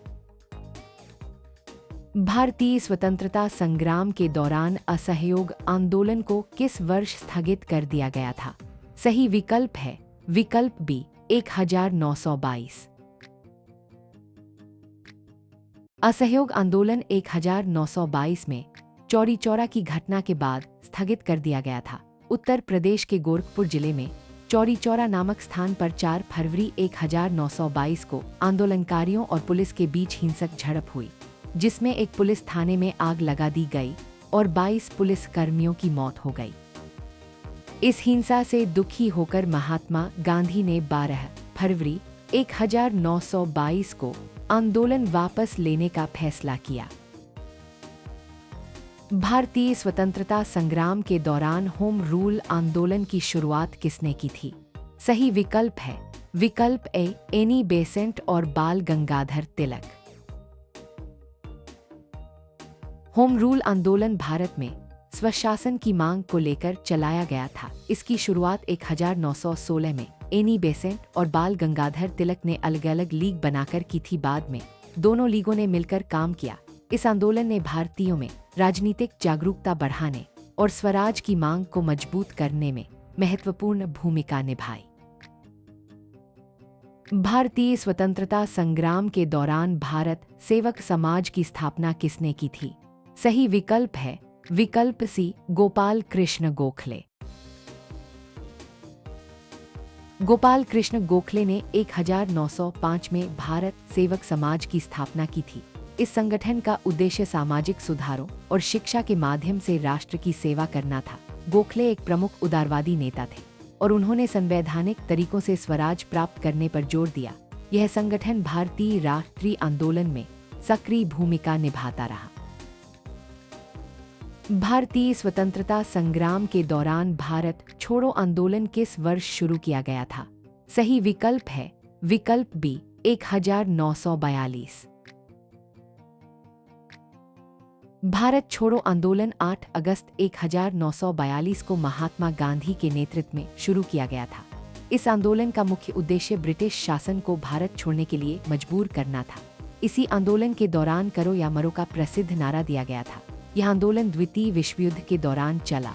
भारतीय स्वतंत्रता संग्राम के दौरान असहयोग आंदोलन को किस वर्ष स्थगित कर दिया गया था? सही विकल्प है विकल्प बी, 1922। असहयोग आंदोलन 1922 में चौरी चौरा की घटना के बाद स्थगित कर दिया गया था। उत्तर प्रदेश के गोरखपुर जिले में चौरी चौरा नामक स्थान पर 4 फरवरी 1922 को आंदोलनकारियों और पुलिस के बीच हिंसक झड़प हुई, जिसमें एक पुलिस थाने में आग लगा दी गई और 22 पुलिस कर्मियों की मौत हो गई। इस हिंसा से दुखी होकर महात्मा गांधी ने 12 फरवरी 1922 को आंदोलन वापस लेने का फैसला किया। भारतीय स्वतंत्रता संग्राम के दौरान होम रूल आंदोलन की शुरुआत किसने की थी? सही विकल्प है विकल्प ए, एनी बेसेंट और बाल गंगाधर तिलक। होम रूल आंदोलन भारत में स्वशासन की मांग को लेकर चलाया गया था। इसकी शुरुआत 1916 में एनी बेसेंट और बाल गंगाधर तिलक ने अलग अलग लीग बनाकर की थी। बाद में दोनों लीगों ने मिलकर काम किया। इस आंदोलन ने भारतीयों में राजनीतिक जागरूकता बढ़ाने और स्वराज की मांग को मजबूत करने में महत्वपूर्ण भूमिका निभाई। भारतीय स्वतंत्रता संग्राम के दौरान भारत सेवक समाज की स्थापना किसने की थी? सही विकल्प है विकल्प सी, गोपाल कृष्ण गोखले। गोपाल कृष्ण गोखले ने 1905 में भारत सेवक समाज की स्थापना की थी। इस संगठन का उद्देश्य सामाजिक सुधारों और शिक्षा के माध्यम से राष्ट्र की सेवा करना था। गोखले एक प्रमुख उदारवादी नेता थे और उन्होंने संवैधानिक तरीकों से स्वराज प्राप्त करने पर जोर दिया। यह संगठन भारतीय राष्ट्रीय आंदोलन में सक्रिय भूमिका निभाता रहा। भारतीय स्वतंत्रता संग्राम के दौरान भारत छोड़ो आंदोलन किस वर्ष शुरू किया गया था? सही विकल्प है विकल्प बी, 1942। भारत छोड़ो आंदोलन 8 अगस्त 1942 को महात्मा गांधी के नेतृत्व में शुरू किया गया था। इस आंदोलन का मुख्य उद्देश्य ब्रिटिश शासन को भारत छोड़ने के लिए मजबूर करना था। इसी आंदोलन के दौरान करो या मरो का प्रसिद्ध नारा दिया गया था। यह आंदोलन द्वितीय विश्व युद्ध के दौरान चला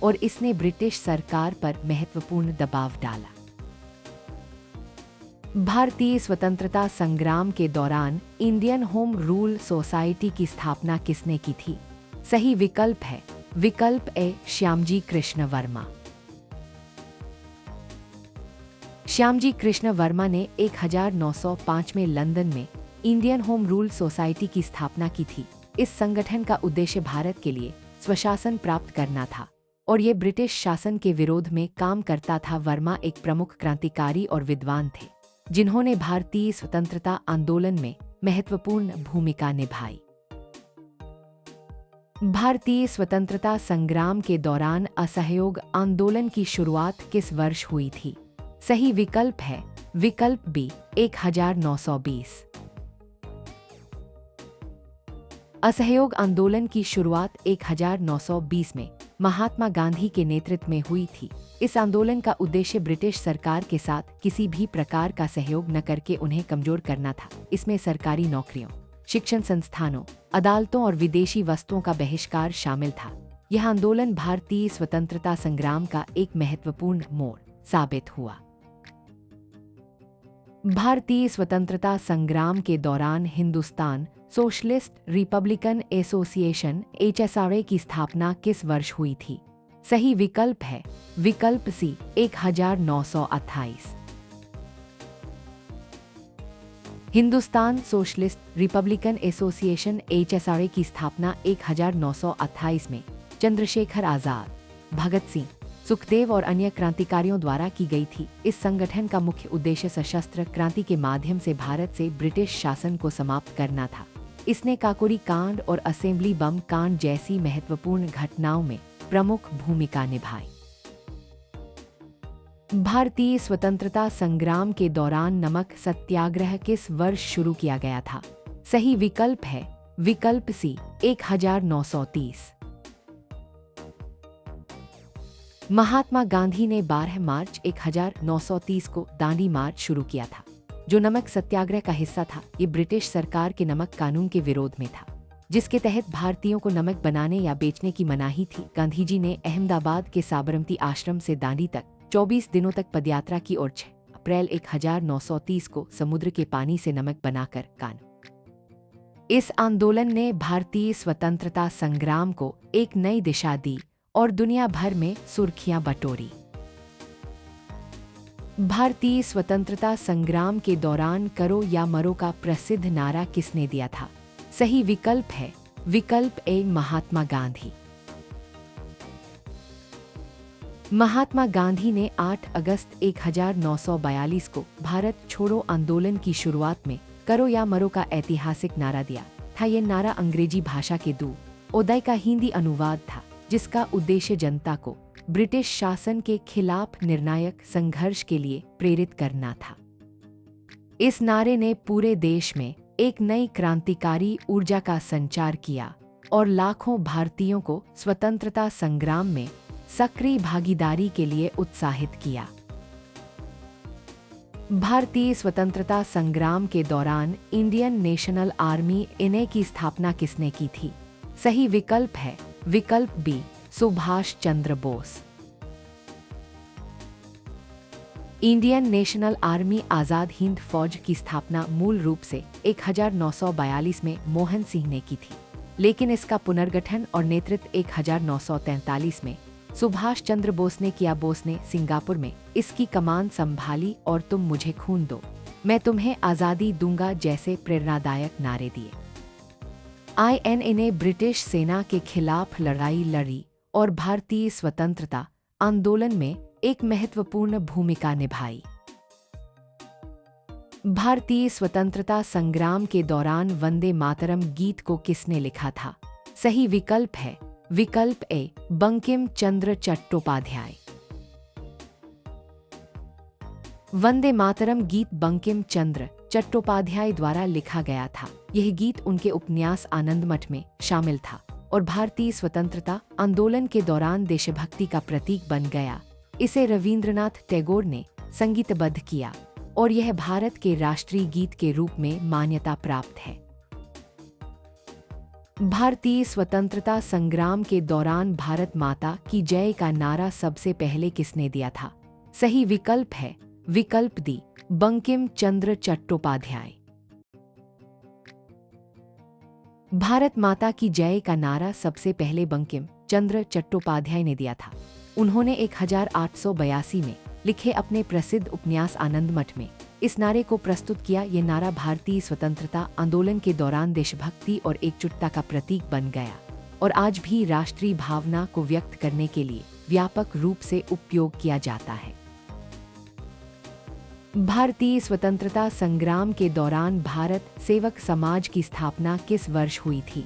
और इसने ब्रिटिश सरकार पर महत्वपूर्ण दबाव डाला। भारतीय स्वतंत्रता संग्राम के दौरान इंडियन होम रूल सोसाइटी की स्थापना किसने की थी? सही विकल्प है विकल्प ए, श्यामजी कृष्ण वर्मा। श्यामजी कृष्ण वर्मा ने 1905 में लंदन में इंडियन होम रूल सोसाइटी की स्थापना की थी। इस संगठन का उद्देश्य भारत के लिए स्वशासन प्राप्त करना था और ये ब्रिटिश शासन के विरोध में काम करता था। वर्मा एक प्रमुख क्रांतिकारी और विद्वान थे, जिन्होंने भारतीय स्वतंत्रता आंदोलन में महत्वपूर्ण भूमिका निभाई। भारतीय स्वतंत्रता संग्राम के दौरान असहयोग आंदोलन की शुरुआत किस वर्ष हुई थी? सही विकल्प है विकल्प बी, 1920। असहयोग आंदोलन की शुरुआत 1920 में महात्मा गांधी के नेतृत्व में हुई थी। इस आंदोलन का उद्देश्य ब्रिटिश सरकार के साथ किसी भी प्रकार का सहयोग न करके उन्हें कमजोर करना था। इसमें सरकारी नौकरियों, शिक्षण संस्थानों, अदालतों और विदेशी वस्तुओं का बहिष्कार शामिल था। यह आंदोलन भारतीय स्वतंत्रता संग्राम का एक महत्वपूर्ण मोड़ साबित हुआ। भारतीय स्वतंत्रता संग्राम के दौरान Hindustan socialist Republican association (HSRA) की स्थापना किस वर्ष हुई थी? सही विकल्प है विकल्प सी, 1928। Hindustan socialist Republican association HSRA की स्थापना 1928 में चंद्रशेखर आजाद, भगत सिंह, सुखदेव और अन्य क्रांतिकारियों द्वारा की गई थी। इस संगठन का मुख्य उद्देश्य सशस्त्र क्रांति के माध्यम से भारत से ब्रिटिश शासन को समाप्त करना था। इसने काकोरी कांड और असेंबली बम कांड जैसी महत्वपूर्ण घटनाओं में प्रमुख भूमिका निभाई। भारतीय स्वतंत्रता संग्राम के दौरान नमक सत्याग्रह किस वर्ष शुरू किया गया था? सही विकल्प है विकल्प सी 1930। महात्मा गांधी ने 12 मार्च 1930 को दांडी मार्च शुरू किया था, जो नमक सत्याग्रह का हिस्सा था। ये ब्रिटिश सरकार के नमक कानून के विरोध में था, जिसके तहत भारतीयों को नमक बनाने या बेचने की मनाही थी। गांधी जी ने अहमदाबाद के साबरमती आश्रम से दांडी तक 24 दिनों तक पदयात्रा की और 6 अप्रैल 1930 को समुद्र के पानी से नमक बनाकर कान। इस आंदोलन ने भारतीय स्वतंत्रता संग्राम को एक नई दिशा दी और दुनिया भर में सुर्खियां बटोरी। भारतीय स्वतंत्रता संग्राम के दौरान करो या मरो का प्रसिद्ध नारा किसने दिया था? सही विकल्प है विकल्प ए महात्मा गांधी। महात्मा गांधी ने 8 अगस्त 1942 को भारत छोड़ो आंदोलन की शुरुआत में करो या मरो का ऐतिहासिक नारा दिया था। यह नारा अंग्रेजी भाषा के उदय का हिंदी अनुवाद था, जिसका उद्देश्य जनता को ब्रिटिश शासन के खिलाफ निर्णायक संघर्ष के लिए प्रेरित करना था। इस नारे ने पूरे देश में एक नई क्रांतिकारी ऊर्जा का संचार किया और लाखों भारतीयों को स्वतंत्रता संग्राम में सक्रिय भागीदारी के लिए उत्साहित किया। भारतीय स्वतंत्रता संग्राम के दौरान इंडियन नेशनल आर्मी (INA) की स्थापना किसने की थी? सही विकल्प है विकल्प B Subhash Chandra Bose. Indian national army Azad Hind फौज की स्थापना मूल रूप से 1942 में मोहन सिंह ने की थी, लेकिन इसका पुनर्गठन और नेतृत्व 1943 में सुभाष चंद्र बोस ने किया। बोस ने सिंगापुर में इसकी कमान संभाली और तुम मुझे खून दो, मैं तुम्हें आजादी दूंगा जैसे प्रेरणादायक नारे दिए। INA ने ब्रिटिश सेना के खिलाफ लड़ाई लड़ी और भारतीय स्वतंत्रता आंदोलन में एक महत्वपूर्ण भूमिका निभाई। भारतीय स्वतंत्रता संग्राम के दौरान वंदे मातरम गीत को किसने लिखा था? सही विकल्प है विकल्प ए बंकिम चंद्र चट्टोपाध्याय। वंदे मातरम गीत बंकिम चंद्र चट्टोपाध्याय द्वारा लिखा गया था। यह गीत उनके उपन्यास आनंदमठ में शामिल था और भारतीय स्वतंत्रता आंदोलन के दौरान देशभक्ति का प्रतीक बन गया। इसे रवींद्रनाथ टैगोर ने संगीतबद्ध किया और यह भारत के राष्ट्रीय गीत के रूप में मान्यता प्राप्त है। भारतीय स्वतंत्रता संग्राम के दौरान भारत माता की जय का नारा सबसे पहले किसने दिया था? सही विकल्प है विकल्प डी बंकिम चंद्र चट्टोपाध्याय। भारत माता की जय का नारा सबसे पहले बंकिम चंद्र चट्टोपाध्याय ने दिया था। उन्होंने 1882 में लिखे अपने प्रसिद्ध उपन्यास आनंदमठ में इस नारे को प्रस्तुत किया। ये नारा भारतीय स्वतंत्रता आंदोलन के दौरान देशभक्ति और एकजुटता का प्रतीक बन गया और आज भी राष्ट्रीय भावना को व्यक्त करने के लिए व्यापक रूप से उपयोग किया जाता है। भारतीय स्वतंत्रता संग्राम के दौरान भारत सेवक समाज की स्थापना किस वर्ष हुई थी?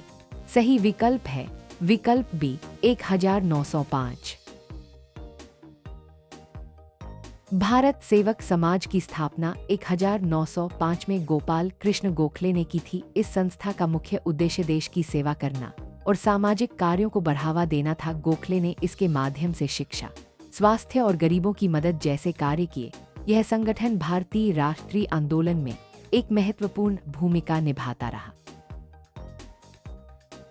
सही विकल्प है विकल्प बी 1905। भारत सेवक समाज की स्थापना 1905 में गोपाल कृष्ण गोखले ने की थी। इस संस्था का मुख्य उद्देश्य देश की सेवा करना और सामाजिक कार्यों को बढ़ावा देना था। गोखले ने इसके माध्यम से शिक्षा, स्वास्थ्य और गरीबों की मदद जैसे कार्य किए। यह संगठन भारतीय राष्ट्रीय आंदोलन में एक महत्वपूर्ण भूमिका निभाता रहा।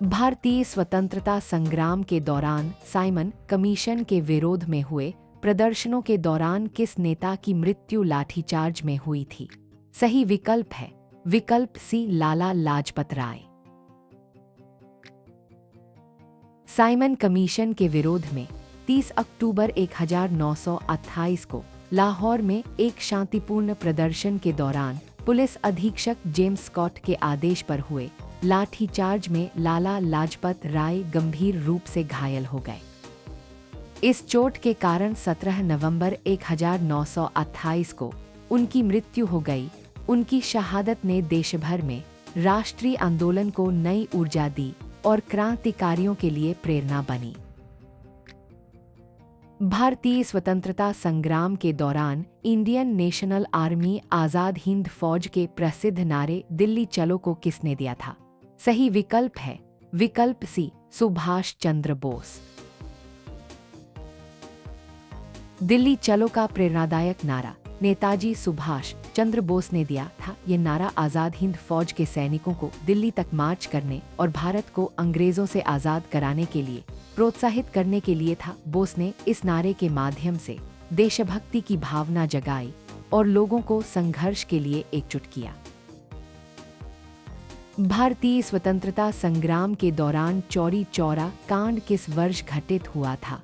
भारतीय स्वतंत्रता संग्राम के दौरान साइमन कमीशन के विरोध में हुए प्रदर्शनों के दौरान किस नेता की मृत्यु लाठीचार्ज में हुई थी? सही विकल्प है विकल्प सी लाला लाजपत राय। साइमन कमीशन के विरोध में 30 अक्टूबर 1928 को लाहौर में एक शांतिपूर्ण प्रदर्शन के दौरान पुलिस अधीक्षक जेम्स स्कॉट के आदेश पर हुए लाठीचार्ज में लाला लाजपत राय गंभीर रूप से घायल हो गए। इस चोट के कारण 17 नवंबर 1928 को उनकी मृत्यु हो गई। उनकी शहादत ने देशभर में राष्ट्रीय आंदोलन को नई ऊर्जा दी और क्रांतिकारियों के लिए प्रेरणा बनी। भारतीय स्वतंत्रता संग्राम के दौरान Indian national army Azad Hind फौज के प्रसिद्ध नारे दिल्ली चलो को किसने दिया था? सही विकल्प है विकल्प सी, सुभाष चंद्र बोस। दिल्ली चलो का प्रेरणादायक नारा नेताजी सुभाष चंद्र बोस ने दिया था। ये नारा आजाद हिंद फौज के सैनिकों को दिल्ली तक मार्च करने और भारत को अंग्रेजों से आजाद कराने के लिए प्रोत्साहित करने के लिए था। बोस ने इस नारे के माध्यम से देशभक्ति की भावना जगाई और लोगों को संघर्ष के लिए एकजुट किया। भारतीय स्वतंत्रता संग्राम के दौरान चौरी चौरा कांड किस वर्ष घटित हुआ था?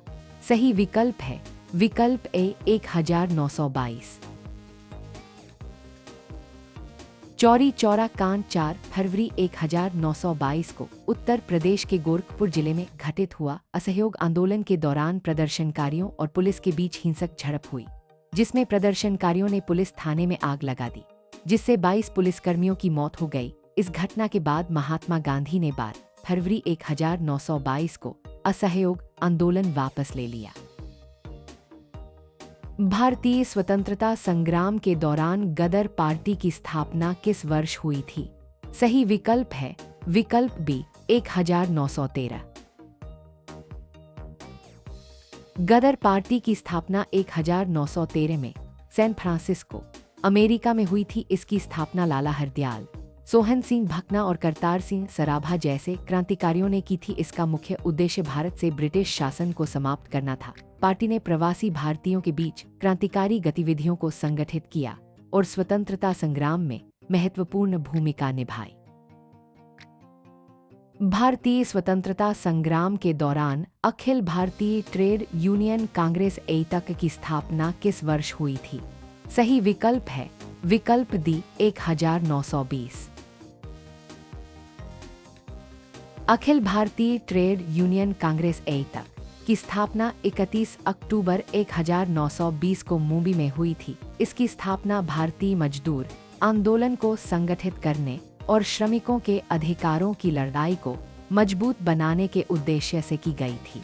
सही विकल्प है विकल्प ए, 1922। चौरी चौरा कांड 4 फरवरी 1922 को उत्तर प्रदेश के गोरखपुर जिले में घटित हुआ। असहयोग आंदोलन के दौरान प्रदर्शनकारियों और पुलिस के बीच हिंसक झड़प हुई, जिसमें प्रदर्शनकारियों ने पुलिस थाने में आग लगा दी, जिससे 22 पुलिसकर्मियों की मौत हो गई। इस घटना के बाद महात्मा गांधी ने 12 फरवरी 1922 को असहयोग आंदोलन वापस ले लिया। भारतीय स्वतंत्रता संग्राम के दौरान गदर पार्टी की स्थापना किस वर्ष हुई थी? सही विकल्प है विकल्प बी, 1913। गदर पार्टी की स्थापना 1913 में सैन फ्रांसिस्को, अमेरिका में हुई थी। इसकी स्थापना लाला हरदयाल, सोहन सिंह भकना और करतार सिंह सराभा जैसे क्रांतिकारियों ने की थी। इसका मुख्य उद्देश्य भारत से ब्रिटिश शासन को समाप्त करना था। पार्टी ने प्रवासी भारतीयों के बीच क्रांतिकारी गतिविधियों को संगठित किया और स्वतंत्रता संग्राम में महत्वपूर्ण भूमिका निभाई। भारतीय स्वतंत्रता संग्राम के दौरान अखिल भारतीय ट्रेड यूनियन कांग्रेस एतक की स्थापना किस वर्ष हुई थी? सही विकल्प है विकल्प D, 1920। Akhil Bharatiya trade union Congress एतक की स्थापना 31 अक्टूबर 1920 को मुंबई में हुई थी। इसकी स्थापना भारतीय मजदूर आंदोलन को संगठित करने और श्रमिकों के अधिकारों की लड़ाई को मजबूत बनाने के उद्देश्य से की गई थी।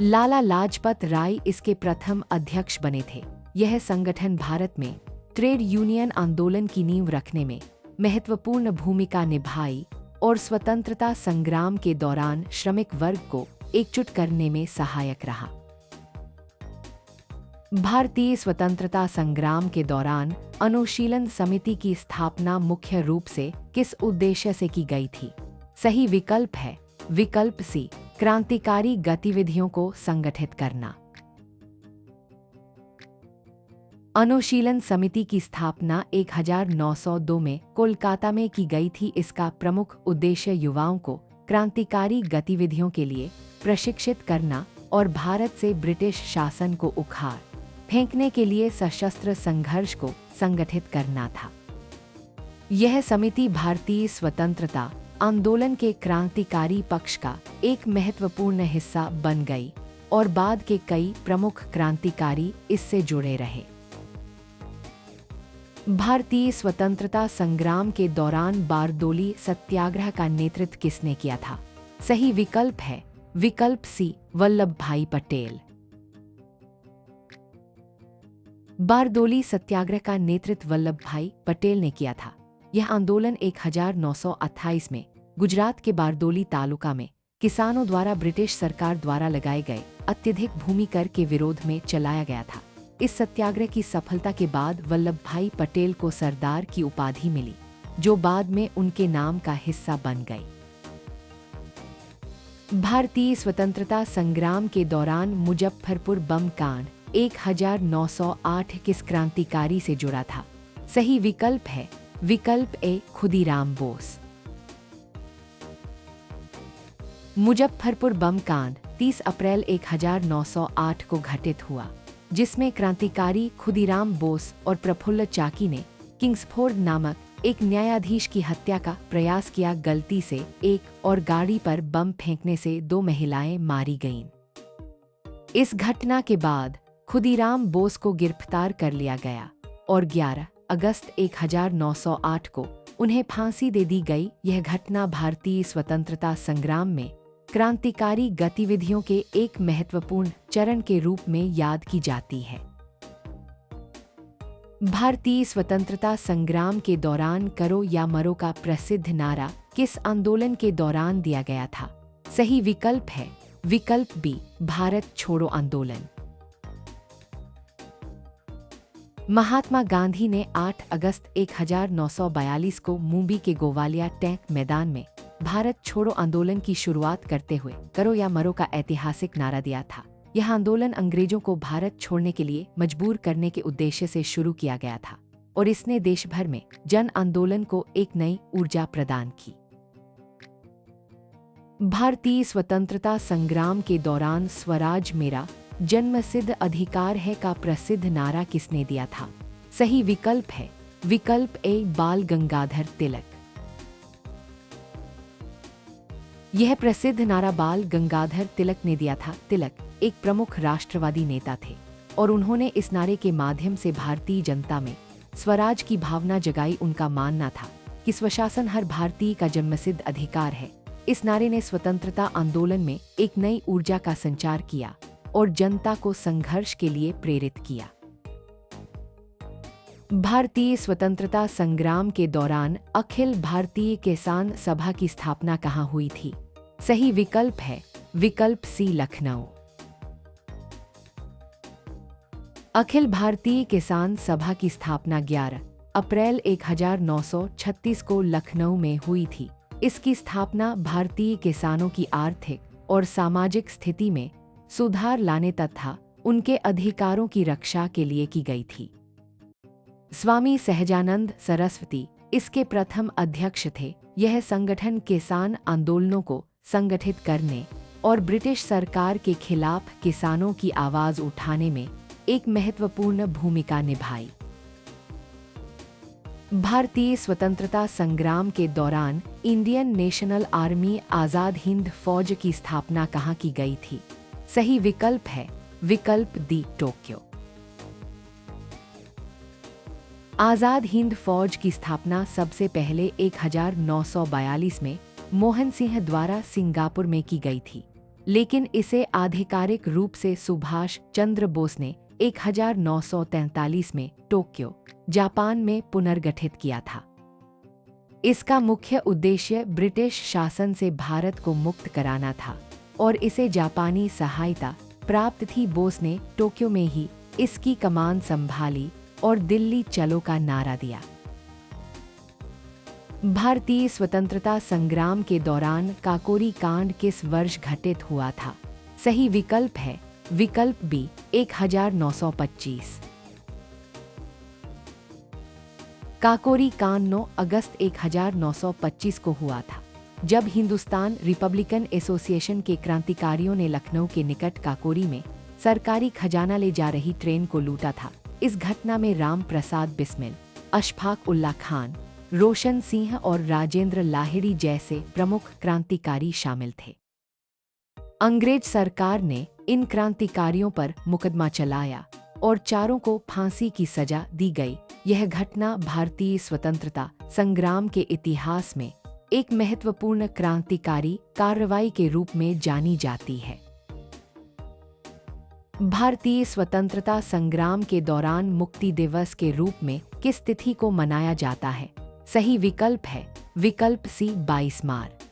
लाला लाजपत राय इसके प्रथम अध्यक्ष बने थे। यह संगठन भारत में ट्रेड यूनियन आंदोलन की नींव रखने में महत्वपूर्ण भूमिका निभाई और स्वतंत्रता संग्राम के दौरान श्रमिक वर्ग को एकजुट करने में सहायक रहा। भारतीय स्वतंत्रता संग्राम के दौरान अनुशीलन समिति की स्थापना मुख्य रूप से किस उद्देश्य से की गई थी? सही विकल्प है विकल्प सी, क्रांतिकारी गतिविधियों को संगठित करना। अनुशीलन समिति की स्थापना 1902 में कोलकाता में की गई थी। इसका प्रमुख उद्देश्य युवाओं को क्रांतिकारी गतिविधियों के लिए प्रशिक्षित करना और भारत से ब्रिटिश शासन को उखाड़ फेंकने के लिए सशस्त्र संघर्ष को संगठित करना था। यह समिति भारतीय स्वतंत्रता आंदोलन के क्रांतिकारी पक्ष का एक महत्वपूर्ण हिस्सा बन गई और बाद के कई प्रमुख क्रांतिकारी इससे जुड़े रहे। भारतीय स्वतंत्रता संग्राम के दौरान बारदोली सत्याग्रह का नेतृत्व किसने किया था? सही विकल्प है विकल्प सी, वल्लभ भाई पटेल। बारदोली सत्याग्रह का नेतृत्व वल्लभ भाई पटेल ने किया था। यह आंदोलन 1928 में गुजरात के बारदोली तालुका में किसानों द्वारा ब्रिटिश सरकार द्वारा लगाए गए अत्यधिक भूमि कर के विरोध में चलाया गया था। इस सत्याग्रह की सफलता के बाद वल्लभ भाई पटेल को सरदार की उपाधि मिली, जो बाद में उनके नाम का हिस्सा बन गई। भारतीय स्वतंत्रता संग्राम के दौरान मुजफ्फरपुर बम कांड 1908 किस क्रांतिकारी से जुड़ा था? सही विकल्प है विकल्प ए, खुदीराम बोस। मुजफ्फरपुर बम कांड 30 अप्रैल 1908 को घटित हुआ, जिसमें क्रांतिकारी खुदीराम बोस और प्रफुल्ल चाकी ने किंग्सफोर्ड नामक एक न्यायाधीश की हत्या का प्रयास किया। गलती से एक और गाड़ी पर बम फेंकने से 2 महिलाएं मारी गईं। इस घटना के बाद खुदीराम बोस को गिरफ्तार कर लिया गया और 11 अगस्त 1908 को उन्हें फांसी दे दी गई। यह घटना भारतीय स्वतंत्रता संग्राम में क्रांतिकारी गतिविधियों के एक महत्वपूर्ण चरण के रूप में याद की जाती है। भारतीय स्वतंत्रता संग्राम के दौरान करो या मरो का प्रसिद्ध नारा किस आंदोलन के दौरान दिया गया था? सही विकल्प है विकल्प बी, भारत छोड़ो आंदोलन। महात्मा गांधी ने 8 अगस्त 1942 को मुंबई के गोवालिया टैंक मैदान में भारत छोड़ो आंदोलन की शुरुआत करते हुए करो या मरो का ऐतिहासिक नारा दिया था। यह आंदोलन अंग्रेजों को भारत छोड़ने के लिए मजबूर करने के उद्देश्य से शुरू किया गया था और इसने देश भर में जन आंदोलन को एक नई ऊर्जा प्रदान की। भारतीय स्वतंत्रता संग्राम के दौरान स्वराज मेरा जन्मसिद्ध अधिकार है का प्रसिद्ध नारा किसने दिया था? सही विकल्प है विकल्प ए, बाल गंगाधर तिलक। यह प्रसिद्ध नारा बाल गंगाधर तिलक ने दिया था। तिलक एक प्रमुख राष्ट्रवादी नेता थे और उन्होंने इस नारे के माध्यम से भारतीय जनता में स्वराज की भावना जगाई। उनका मानना था कि स्वशासन हर भारतीय का जन्मसिद्ध अधिकार है। इस नारे ने स्वतंत्रता आंदोलन में एक नई ऊर्जा का संचार किया और जनता को संघर्ष के लिए प्रेरित किया। भारतीय स्वतंत्रता संग्राम के दौरान अखिल भारतीय किसान सभा की स्थापना कहाँ हुई थी? सही विकल्प है विकल्प सी, लखनऊ। अखिल भारतीय किसान सभा की स्थापना 11 अप्रैल 1936 को लखनऊ में हुई थी। इसकी स्थापना भारतीय किसानों की आर्थिक और सामाजिक स्थिति में सुधार लाने तथा उनके अधिकारों की रक्षा के लिए की गई थी। स्वामी सहजानंद सरस्वती इसके प्रथम अध्यक्ष थे। यह संगठन किसान आंदोलनों को संगठित करने और ब्रिटिश सरकार के खिलाफ किसानों की आवाज उठाने में एक महत्वपूर्ण भूमिका निभाई। भारतीय स्वतंत्रता संग्राम के दौरान Indian national army Azad Hind फौज की स्थापना कहाँ की गई थी? सही विकल्प है विकल्प डी, टोक्यो। आजाद हिंद फौज की स्थापना सबसे पहले 1942 में मोहन सिंह द्वारा सिंगापुर में की गई थी, लेकिन इसे आधिकारिक रूप से सुभाष चंद्र बोस ने 1943 में टोक्यो, जापान में पुनर्गठित किया था। इसका मुख्य उद्देश्य ब्रिटिश शासन से भारत को मुक्त कराना था और इसे जापानी सहायता प्राप्त थी। बोस ने टोक्यो में ही इसकी कमान संभाली और दिल्ली चलो का नारा दिया। भारतीय स्वतंत्रता संग्राम के दौरान काकोरी कांड किस वर्ष घटित हुआ था? सही विकल्प है विकल्प बी, 1925। काकोरी कांड 9 अगस्त 1925 को हुआ था, जब हिंदुस्तान रिपब्लिकन एसोसिएशन के क्रांतिकारियों ने लखनऊ के निकट काकोरी में सरकारी खजाना ले जा रही ट्रेन को लूटा था। इस घटना में राम प्रसाद बिस्मिल, अशफाक उल्ला खान, रोशन सिंह और राजेंद्र लाहिड़ी जैसे प्रमुख क्रांतिकारी शामिल थे। अंग्रेज सरकार ने इन क्रांतिकारियों पर मुकदमा चलाया और चारों को फांसी की सजा दी गई। यह घटना भारतीय स्वतंत्रता संग्राम के इतिहास में एक महत्वपूर्ण क्रांतिकारी कार्रवाई के रूप में जानी जाती है। भारतीय स्वतंत्रता संग्राम के दौरान मुक्ति दिवस के रूप में किस तिथि को मनाया जाता है? सही विकल्प है विकल्प सी, 22 मार्च।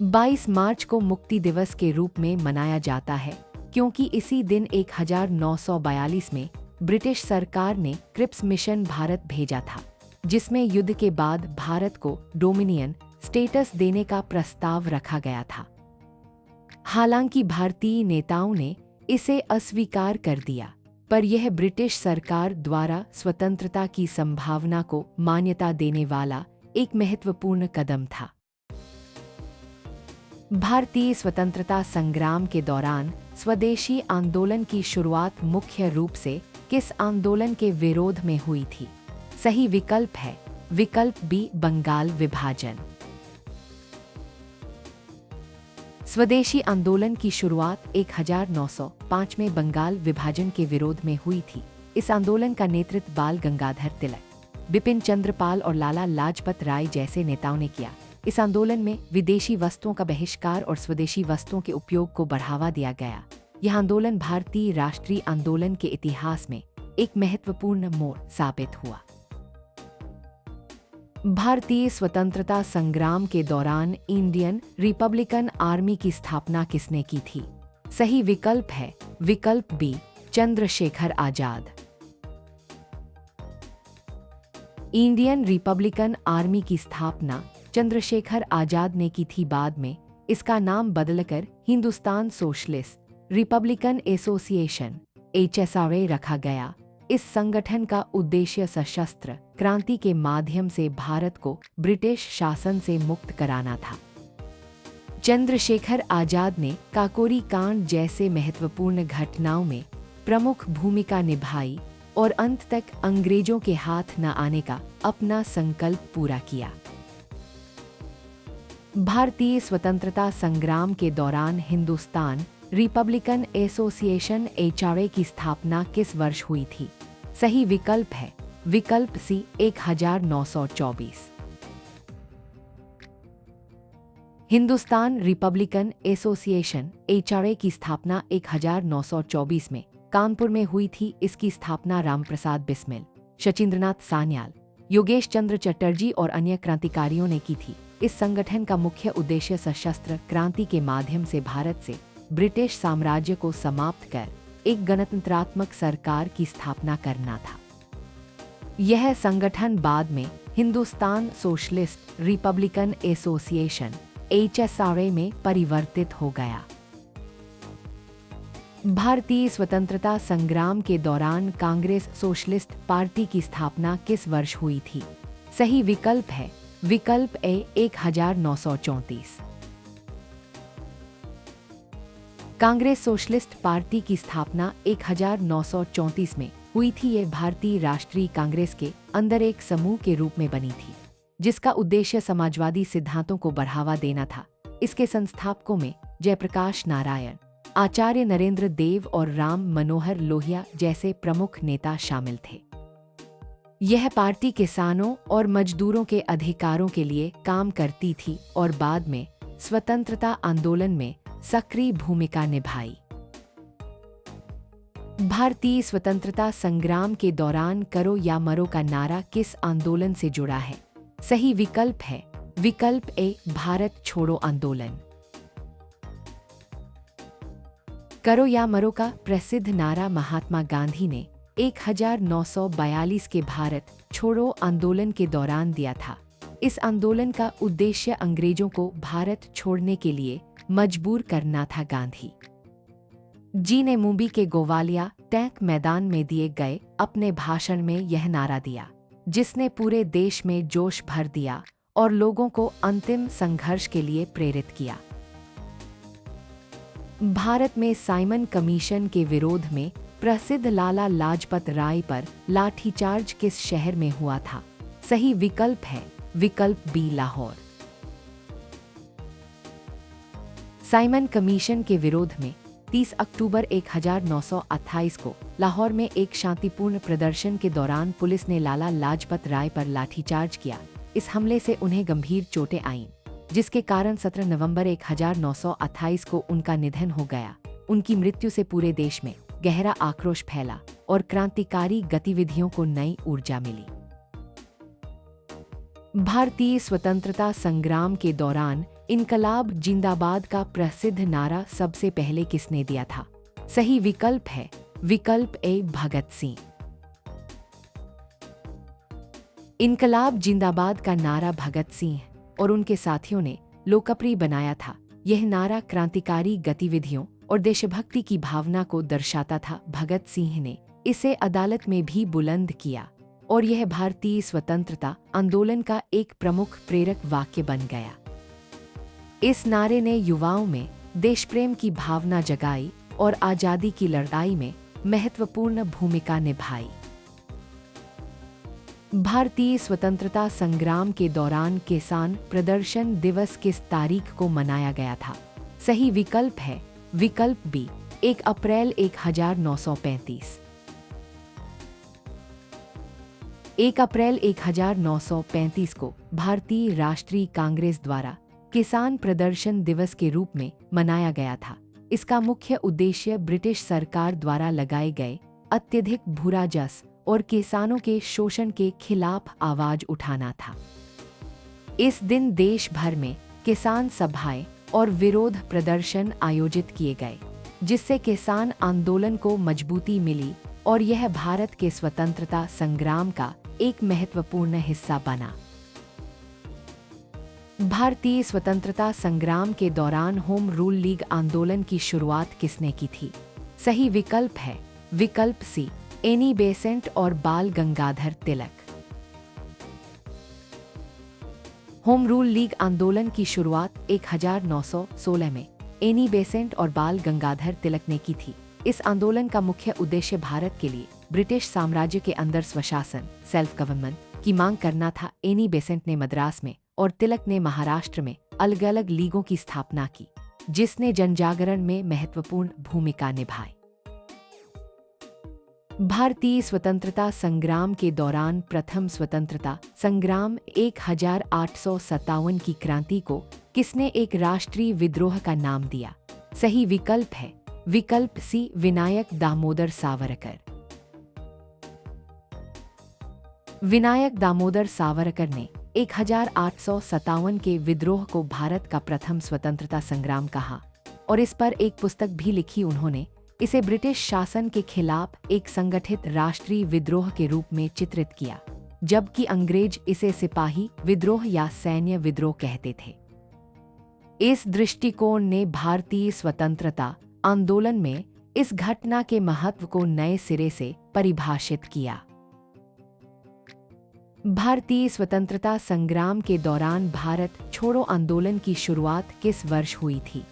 22 मार्च को मुक्ति दिवस के रूप में मनाया जाता है क्योंकि इसी दिन 1942 में ब्रिटिश सरकार ने क्रिप्स मिशन भारत भेजा था, जिसमें युद्ध के बाद भारत को डोमिनियन स्टेटस देने का प्रस्ताव रखा गया था। हालांकि भारतीय नेताओं ने इसे अस्वीकार कर दिया, पर यह ब्रिटिश सरकार द्वारा स्वतंत्रता की संभावना को मान्यता देने वाला एक महत्वपूर्ण कदम था। भारतीय स्वतंत्रता संग्राम के दौरान स्वदेशी आंदोलन की शुरुआत मुख्य रूप से किस आंदोलन के विरोध में हुई थी? सही विकल्प है विकल्प बी, बंगाल विभाजन। स्वदेशी आंदोलन की शुरुआत 1905 में बंगाल विभाजन के विरोध में हुई थी। इस आंदोलन का नेतृत्व बाल गंगाधर तिलक, बिपिन चंद्र पाल और लाला लाजपत राय जैसे नेताओं ने किया। इस आंदोलन में विदेशी वस्तुओं का बहिष्कार और स्वदेशी वस्तुओं के उपयोग को बढ़ावा दिया गया। यह आंदोलन भारतीय राष्ट्रीय आंदोलन के इतिहास में एक महत्वपूर्ण मोड़ साबित हुआ। भारतीय स्वतंत्रता संग्राम के दौरान इंडियन रिपब्लिकन आर्मी की स्थापना किसने की थी? सही विकल्प है विकल्प B, Chandrashekhar Azad. Indian Republican army की स्थापना चंद्रशेखर आजाद ने की थी। बाद में इसका नाम बदलकर Hindustan socialist Republican association HSRA रखा गया। इस संगठन का उद्देश्य सशस्त्र क्रांति के माध्यम से भारत को ब्रिटिश शासन से मुक्त कराना था। चंद्रशेखर आजाद ने काकोरी कांड जैसे महत्वपूर्ण घटनाओं में प्रमुख भूमिका निभाई और अंत तक अंग्रेजों के हाथ न आने का अपना संकल्प पूरा किया। भारतीय स्वतंत्रता संग्राम के दौरान हिंदुस्तान रिपब्लिकन एसोसिएशन HRA की स्थापना किस वर्ष हुई थी? सही विकल्प है विकल्प सी, 1924। हिंदुस्तान रिपब्लिकन एसोसिएशन HRA की स्थापना 1924 में कानपुर में हुई थी। इसकी स्थापना रामप्रसाद बिस्मिल, शचींद्रनाथ सान्याल, योगेश चंद्र चटर्जी और अन्य क्रांतिकारियों ने की थी। इस संगठन का मुख्य उद्देश्य सशस्त्र क्रांति के माध्यम से भारत से ब्रिटिश साम्राज्य को समाप्त कर एक गणतंत्रात्मक सरकार की स्थापना करना था। यह संगठन बाद में Hindustan socialist Republican association HSRA में परिवर्तित हो गया। भारतीय स्वतंत्रता संग्राम के दौरान कांग्रेस सोशलिस्ट पार्टी की स्थापना किस वर्ष हुई थी? सही विकल्प है विकल्प ए, 1934। कांग्रेस सोशलिस्ट पार्टी की स्थापना 1934 में हुई थी। यह भारतीय राष्ट्रीय कांग्रेस के अंदर एक समूह के रूप में बनी थी, जिसका उद्देश्य समाजवादी सिद्धांतों को बढ़ावा देना था। इसके संस्थापकों में जयप्रकाश नारायण, आचार्य नरेंद्र देव और राम मनोहर लोहिया जैसे प्रमुख नेता शामिल थे। यह पार्टी किसानों और मजदूरों के अधिकारों के लिए काम करती थी और बाद में स्वतंत्रता आंदोलन में सक्रिय भूमिका निभाई। भारतीय स्वतंत्रता संग्राम के दौरान करो या मरो का नारा किस आंदोलन से जुड़ा है? सही विकल्प है विकल्प ए, भारत छोड़ो आंदोलन। करो या मरो का प्रसिद्ध नारा महात्मा गांधी ने 1942 के भारत छोड़ो आंदोलन के दौरान दिया था। इस आंदोलन का उद्देश्य अंग्रेजों को भारत छोड़ने के लिए मजबूर करना था। गांधी जी ने मुंबई के गोवालिया टैंक मैदान में दिए गए अपने भाषण में यह नारा दिया, जिसने पूरे देश में जोश भर दिया और लोगों को अंतिम संघर्ष के लिए प्रेरित किया। भारत में साइमन कमीशन के विरोध में प्रसिद्ध लाला लाजपत राय पर लाठीचार्ज किस शहर में हुआ था? सही विकल्प है विकल्प बी, लाहौर। साइमन कमीशन के विरोध में 30 अक्टूबर 1928 को लाहौर में एक शांतिपूर्ण प्रदर्शन के दौरान पुलिस ने लाला लाजपत राय पर लाठीचार्ज किया। इस हमले से उन्हें गंभीर चोटें आईं, जिसके कारण 17 नवंबर 1928 को उनका निधन हो गया। उनकी मृत्यु से पूरे देश में गहरा आक्रोश फैला और क्रांतिकारी गतिविधियों को नई ऊर्जा मिली। भारतीय स्वतंत्रता संग्राम के दौरान इनकलाब जिंदाबाद का प्रसिद्ध नारा सबसे पहले किसने दिया था? सही विकल्प है विकल्प ए, भगत सिंह। इनकलाब जिंदाबाद का नारा भगत सिंह और उनके साथियों ने लोकप्रिय बनाया था। यह नारा क्रांतिकारी गतिविधियों और देशभक्ति की भावना को दर्शाता था। भगत सिंह ने इसे अदालत में भी बुलंद किया और यह भारतीय स्वतंत्रता आंदोलन का एक प्रमुख प्रेरक वाक्य बन गया। इस नारे ने युवाओं में देशप्रेम की भावना जगाई और आजादी की लड़ाई में महत्वपूर्ण भूमिका निभाई। भारतीय स्वतंत्रता संग्राम के दौरान किसान प्रदर्शन दिवस किस तारीख को मनाया गया था? सही विकल्प है विकल्प बी 1 अप्रैल 1935। 1 अप्रैल 1935 को भारतीय राष्ट्रीय कांग्रेस द्वारा किसान प्रदर्शन दिवस के रूप में मनाया गया था। इसका मुख्य उद्देश्य ब्रिटिश सरकार द्वारा लगाए गए अत्यधिक भू राजस्व और किसानों के शोषण के खिलाफ आवाज उठाना था। इस दिन देश भर में किसान सभाएं और विरोध प्रदर्शन आयोजित किए गए, जिससे किसान आंदोलन को मजबूती मिली और यह भारत के स्वतंत्रता संग्राम का एक महत्वपूर्ण हिस्सा बना। भारतीय स्वतंत्रता संग्राम के दौरान होम रूल लीग आंदोलन की शुरुआत किसने की थी? सही विकल्प है विकल्प सी एनी बेसेंट और बाल Gangadhar Tilak. Home rule league आंदोलन की शुरुआत 1916 में एनी बेसेंट और बाल गंगाधर तिलक ने की थी। इस आंदोलन का मुख्य उद्देश्य भारत के लिए ब्रिटिश साम्राज्य के अंदर स्वशासन सेल्फ गवर्नमेंट की मांग करना था। एनी बेसेंट ने मद्रास में और तिलक ने महाराष्ट्र में अलग अलग लीगों की स्थापना की, जिसने जनजागरण में महत्वपूर्ण भूमिका निभाई। भारतीय स्वतंत्रता संग्राम के दौरान प्रथम स्वतंत्रता संग्राम 1857 की क्रांति को किसने एक राष्ट्रीय विद्रोह का नाम दिया? सही विकल्प है विकल्प सी विनायक दामोदर सावरकर। विनायक दामोदर सावरकर ने 1857 के विद्रोह को भारत का प्रथम स्वतंत्रता संग्राम कहा और इस पर एक पुस्तक भी लिखी। उन्होंने इसे ब्रिटिश शासन के खिलाफ एक संगठित राष्ट्रीय विद्रोह के रूप में चित्रित किया, जबकि अंग्रेज इसे सिपाही विद्रोह या सैन्य विद्रोह कहते थे। इस दृष्टिकोण ने भारतीय स्वतंत्रता आंदोलन में इस घटना के महत्व को नए सिरे से परिभाषित किया। भारतीय स्वतंत्रता संग्राम के दौरान भारत छोड़ो आंदोलन की शुरुआत किस वर्ष हुई थी?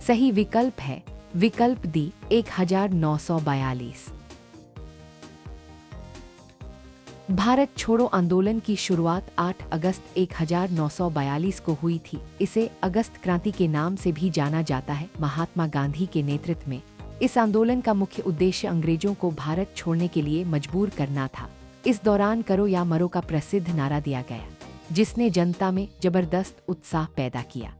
सही विकल्प है विकल्प डी 1942। भारत छोड़ो आंदोलन की शुरुआत 8 अगस्त 1942 को हुई थी। इसे अगस्त क्रांति के नाम से भी जाना जाता है। महात्मा गांधी के नेतृत्व में इस आंदोलन का मुख्य उद्देश्य अंग्रेजों को भारत छोड़ने के लिए मजबूर करना था। इस दौरान करो या मरो का प्रसिद्ध नारा दिया गया, जिसने जनता में जबरदस्त उत्साह पैदा किया।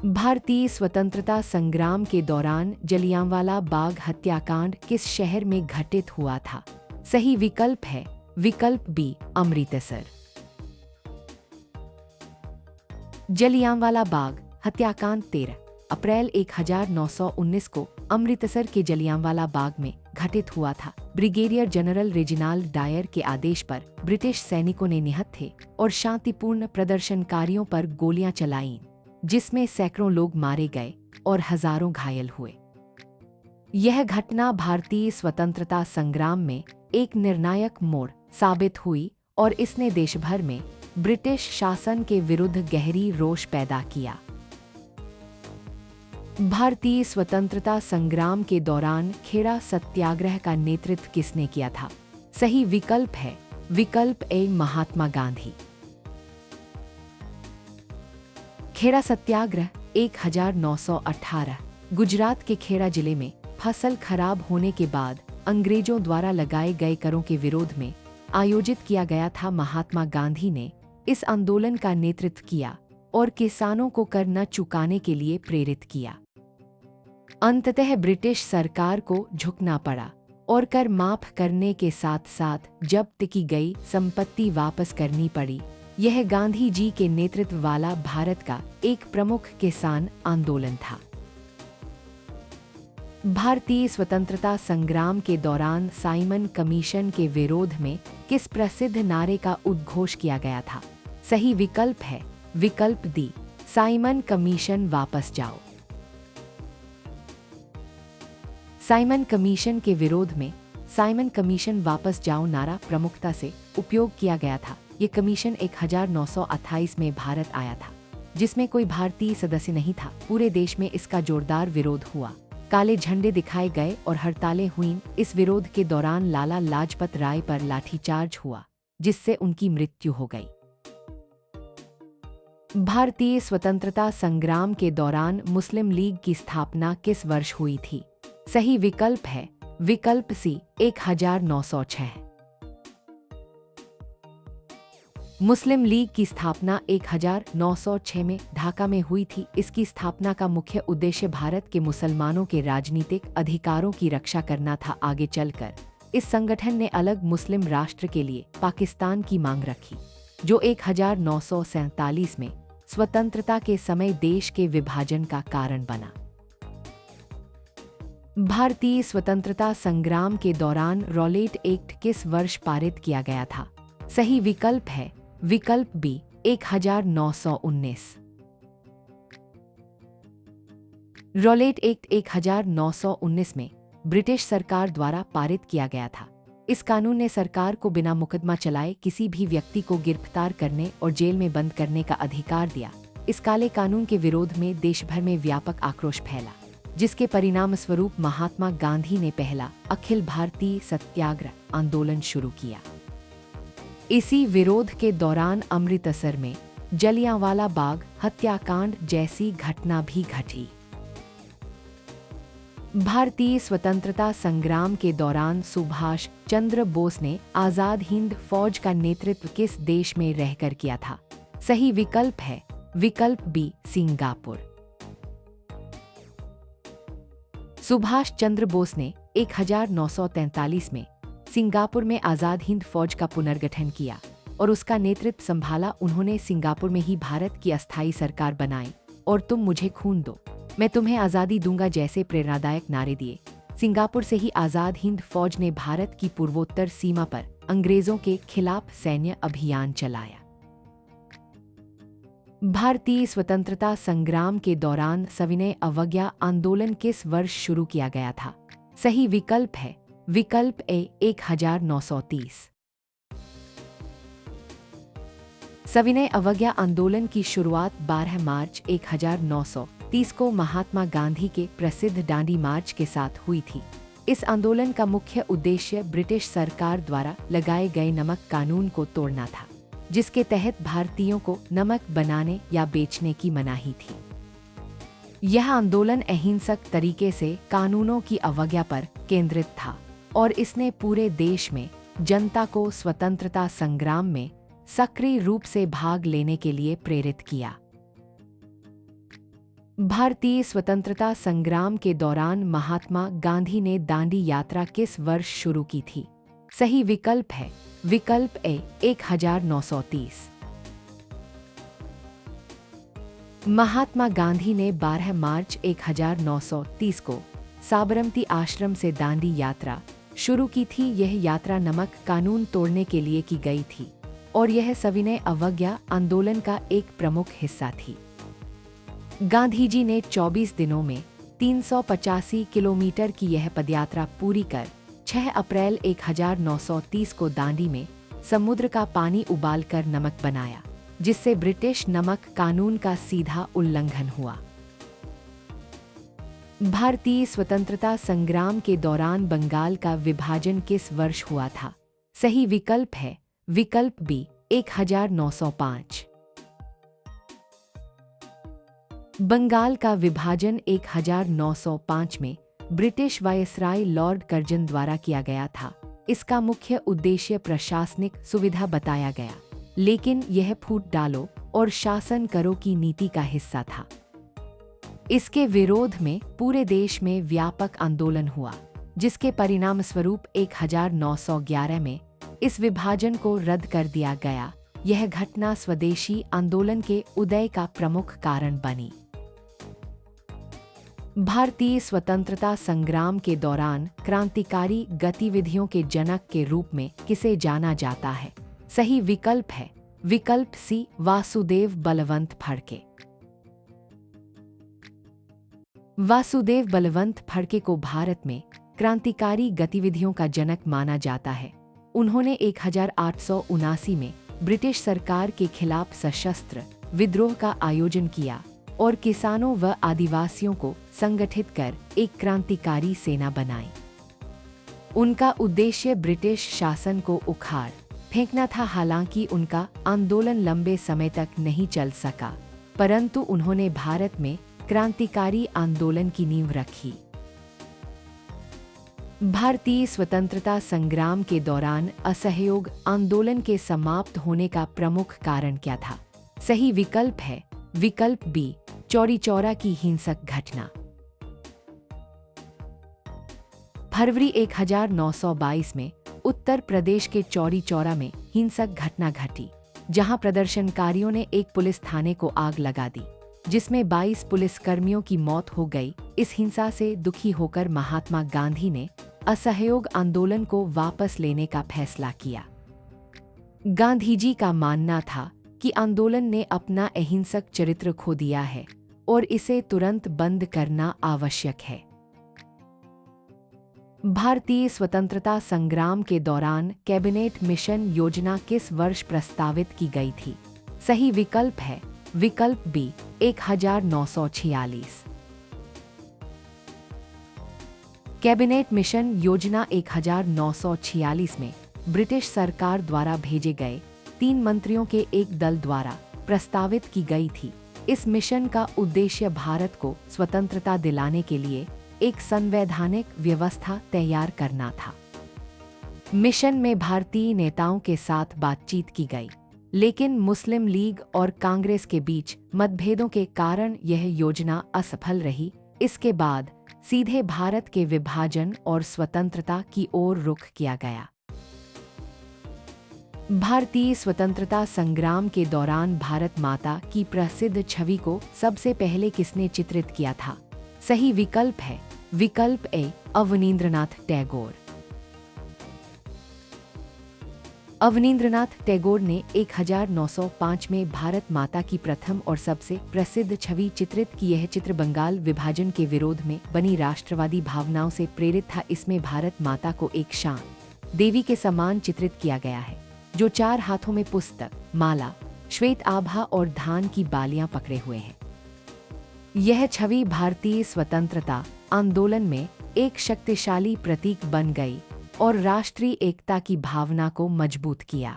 भारतीय स्वतंत्रता संग्राम के दौरान जलियांवाला बाग हत्याकांड किस शहर में घटित हुआ था? सही विकल्प है विकल्प बी अमृतसर। जलियांवाला बाग हत्याकांड 13 अप्रैल 1919 को अमृतसर के जलियांवाला बाग में घटित हुआ था। ब्रिगेडियर जनरल रेजिनाल्ड डायर के आदेश पर ब्रिटिश सैनिकों ने निहत्थे और शांतिपूर्ण प्रदर्शनकारियों पर गोलियां चलाईं, जिसमें सैकड़ों लोग मारे गए और हजारों घायल हुए। यह घटना भारतीय स्वतंत्रता संग्राम में एक निर्णायक मोड़ साबित हुई और इसने देश भर में ब्रिटिश शासन के विरुद्ध गहरी रोष पैदा किया। भारतीय स्वतंत्रता संग्राम के दौरान खेड़ा सत्याग्रह का नेतृत्व किसने किया था? सही विकल्प है विकल्प ए महात्मा गांधी। खेड़ा सत्याग्रह 1918 गुजरात के खेड़ा जिले में फसल खराब होने के बाद अंग्रेजों द्वारा लगाए गए करों के विरोध में आयोजित किया गया था। महात्मा गांधी ने इस आंदोलन का नेतृत्व किया और किसानों को कर न चुकाने के लिए प्रेरित किया। अंततः ब्रिटिश सरकार को झुकना पड़ा और कर माफ करने के साथ साथ जब्त की गई संपत्ति वापस करनी पड़ी। यह गांधी जी के नेतृत्व वाला भारत का एक प्रमुख किसान आंदोलन था। भारतीय स्वतंत्रता संग्राम के दौरान साइमन कमीशन के विरोध में किस प्रसिद्ध नारे का उद्घोष किया गया था? सही विकल्प है विकल्प डी साइमन कमीशन वापस जाओ। साइमन कमीशन के विरोध में साइमन कमीशन वापस जाओ नारा प्रमुखता से उपयोग किया गया था। ये कमीशन 1928 में भारत आया था, जिसमें कोई भारतीय सदस्य नहीं था। पूरे देश में इसका जोरदार विरोध हुआ काले झंडे दिखाए गए और हड़तालें हुईं। इस विरोध के दौरान लाला लाजपत राय पर लाठीचार्ज हुआ, जिससे उनकी मृत्यु हो गई। भारतीय स्वतंत्रता संग्राम के दौरान मुस्लिम लीग की स्थापना किस वर्ष हुई थी? सही विकल्प है विकल्प सी 1906। मुस्लिम लीग की स्थापना 1906 में ढाका में हुई थी। इसकी स्थापना का मुख्य उद्देश्य भारत के मुसलमानों के राजनीतिक अधिकारों की रक्षा करना था। आगे चलकर इस संगठन ने अलग मुस्लिम राष्ट्र के लिए पाकिस्तान की मांग रखी, जो 1947 में स्वतंत्रता के समय देश के विभाजन का कारण बना। भारतीय स्वतंत्रता संग्राम के दौरान रॉलेट एक्ट किस वर्ष पारित किया गया था? सही विकल्प है विकल्प बी 1919। रॉलेट एक्ट 1919 में ब्रिटिश सरकार द्वारा पारित किया गया था। इस कानून ने सरकार को बिना मुकदमा चलाए किसी भी व्यक्ति को गिरफ्तार करने और जेल में बंद करने का अधिकार दिया। इस काले कानून के विरोध में देश भर में व्यापक आक्रोश फैला, जिसके परिणाम स्वरूप महात्मा गांधी ने पहला अखिल भारतीय सत्याग्रह आंदोलन शुरू किया। इसी विरोध के दौरान अमृतसर में जलियांवाला बाग हत्याकांड जैसी घटना भी घटी। भारतीय स्वतंत्रता संग्राम के दौरान सुभाष चंद्र बोस ने आजाद हिंद फौज का नेतृत्व किस देश में रहकर किया था? सही विकल्प है विकल्प बी सिंगापुर। सुभाष चंद्र बोस ने 1943 में सिंगापुर में आजाद हिंद फौज का पुनर्गठन किया और उसका नेतृत्व संभाला। उन्होंने सिंगापुर में ही भारत की अस्थायी सरकार बनाई और तुम मुझे खून दो, मैं तुम्हें आज़ादी दूंगा जैसे प्रेरणादायक नारे दिए। सिंगापुर से ही आज़ाद हिंद फौज ने भारत की पूर्वोत्तर सीमा पर अंग्रेजों के खिलाफ सैन्य अभियान चलाया। भारतीय स्वतंत्रता संग्राम के दौरान सविनय अवज्ञा आंदोलन किस वर्ष शुरू किया गया था? सही विकल्प है विकल्प ए 1930। सविनय अवज्ञा आंदोलन की शुरुआत 12 मार्च 1930 को महात्मा गांधी के प्रसिद्ध दांडी मार्च के साथ हुई थी। इस आंदोलन का मुख्य उद्देश्य ब्रिटिश सरकार द्वारा लगाए गए नमक कानून को तोड़ना था, जिसके तहत भारतीयों को नमक बनाने या बेचने की मनाही थी। यह आंदोलन अहिंसक तरीके से कानूनों की अवज्ञा पर केंद्रित था और इसने पूरे देश में जनता को स्वतंत्रता संग्राम में सक्रिय रूप से भाग लेने के लिए प्रेरित किया। भारतीय स्वतंत्रता संग्राम के दौरान महात्मा गांधी ने दांडी यात्रा किस वर्ष शुरू की थी? सही विकल्प है विकल्प ए 1930। महात्मा गांधी ने 12 मार्च 1930 को साबरमती आश्रम से दांडी यात्रा शुरू की थी। यह यात्रा नमक कानून तोड़ने के लिए की गई थी और यह सविनय अवज्ञा आंदोलन का एक प्रमुख हिस्सा थी। गांधी जी ने 24 दिनों में 385 किलोमीटर की यह पदयात्रा पूरी कर 6 अप्रैल 1930 को दांडी में समुद्र का पानी उबालकर नमक बनाया, जिससे ब्रिटिश नमक कानून का सीधा उल्लंघन हुआ। भारतीय स्वतंत्रता संग्राम के दौरान बंगाल का विभाजन किस वर्ष हुआ था? सही विकल्प है विकल्प बी 1905। बंगाल का विभाजन 1905 में ब्रिटिश वायसराय लॉर्ड कर्जन द्वारा किया गया था। इसका मुख्य उद्देश्य प्रशासनिक सुविधा बताया गया, लेकिन यह फूट डालो और शासन करो की नीति का हिस्सा था। इसके विरोध में पूरे देश में व्यापक आंदोलन हुआ, जिसके परिणाम स्वरूप 1911 में इस विभाजन को रद्द कर दिया गया। यह घटना स्वदेशी आंदोलन के उदय का प्रमुख कारण बनी। भारतीय स्वतंत्रता संग्राम के दौरान क्रांतिकारी गतिविधियों के जनक के रूप में किसे जाना जाता है? सही विकल्प है विकल्प सी वासुदेव बलवंत फड़के। वासुदेव बलवंत फड़के को भारत में क्रांतिकारी गतिविधियों का जनक माना जाता है। उन्होंने 1879 में ब्रिटिश सरकार के खिलाफ सशस्त्र विद्रोह का आयोजन किया, और किसानों व आदिवासियों को संगठित कर एक क्रांतिकारी सेना बनाई। उनका उद्देश्य ब्रिटिश शासन को उखाड़ फेंकना था। हालांकि उनका आंदोलन लंबे समय तक नहीं चल सका, परंतु उन्होंने भारत में क्रांतिकारी आंदोलन की नींव रखी। भारतीय स्वतंत्रता संग्राम के दौरान असहयोग आंदोलन के समाप्त होने का प्रमुख कारण क्या था? सही विकल्प है विकल्प बी, चौरी चौरा की हिंसक घटना। फरवरी 1922 में उत्तर प्रदेश के चौरी चौरा में हिंसक घटना घटी, जहां प्रदर्शनकारियों ने एक पुलिस थाने को आग लगा दी, जिसमें 22 पुलिसकर्मियों की मौत हो गई। इस हिंसा से दुखी होकर महात्मा गांधी ने असहयोग आंदोलन को वापस लेने का फैसला किया। गांधीजी का मानना था कि आंदोलन ने अपना अहिंसक चरित्र खो दिया है और इसे तुरंत बंद करना आवश्यक है। भारतीय स्वतंत्रता संग्राम के दौरान कैबिनेट मिशन योजना किस वर्ष प्रस्तावित की गई थी? सही विकल्प है विकल्प बी, 1946। कैबिनेट मिशन योजना 1946 में ब्रिटिश सरकार द्वारा भेजे गए 3 मंत्रियों के एक दल द्वारा प्रस्तावित की गई थी। इस मिशन का उद्देश्य भारत को स्वतंत्रता दिलाने के लिए एक संवैधानिक व्यवस्था तैयार करना था। मिशन में भारतीय नेताओं के साथ बातचीत की गई, लेकिन मुस्लिम लीग और कांग्रेस के बीच मतभेदों के कारण यह योजना असफल रही। इसके बाद सीधे भारत के विभाजन और स्वतंत्रता की ओर रुख किया गया। भारतीय स्वतंत्रता संग्राम के दौरान भारत माता की प्रसिद्ध छवि को सबसे पहले किसने चित्रित किया था? सही विकल्प है विकल्प ए, अवनींद्रनाथ टैगोर। अवनींद्रनाथ टैगोर ने 1905 में भारत माता की प्रथम और सबसे प्रसिद्ध छवि चित्रित की। यह चित्र बंगाल विभाजन के विरोध में बनी राष्ट्रवादी भावनाओं से प्रेरित था। इसमें भारत माता को एक शांत देवी के समान चित्रित किया गया है, जो 4 हाथों में पुस्तक, माला, श्वेत आभा और धान की बालियां पकड़े हुए है। यह छवि भारतीय स्वतंत्रता आंदोलन में एक शक्तिशाली प्रतीक बन गई और राष्ट्रीय एकता की भावना को मजबूत किया।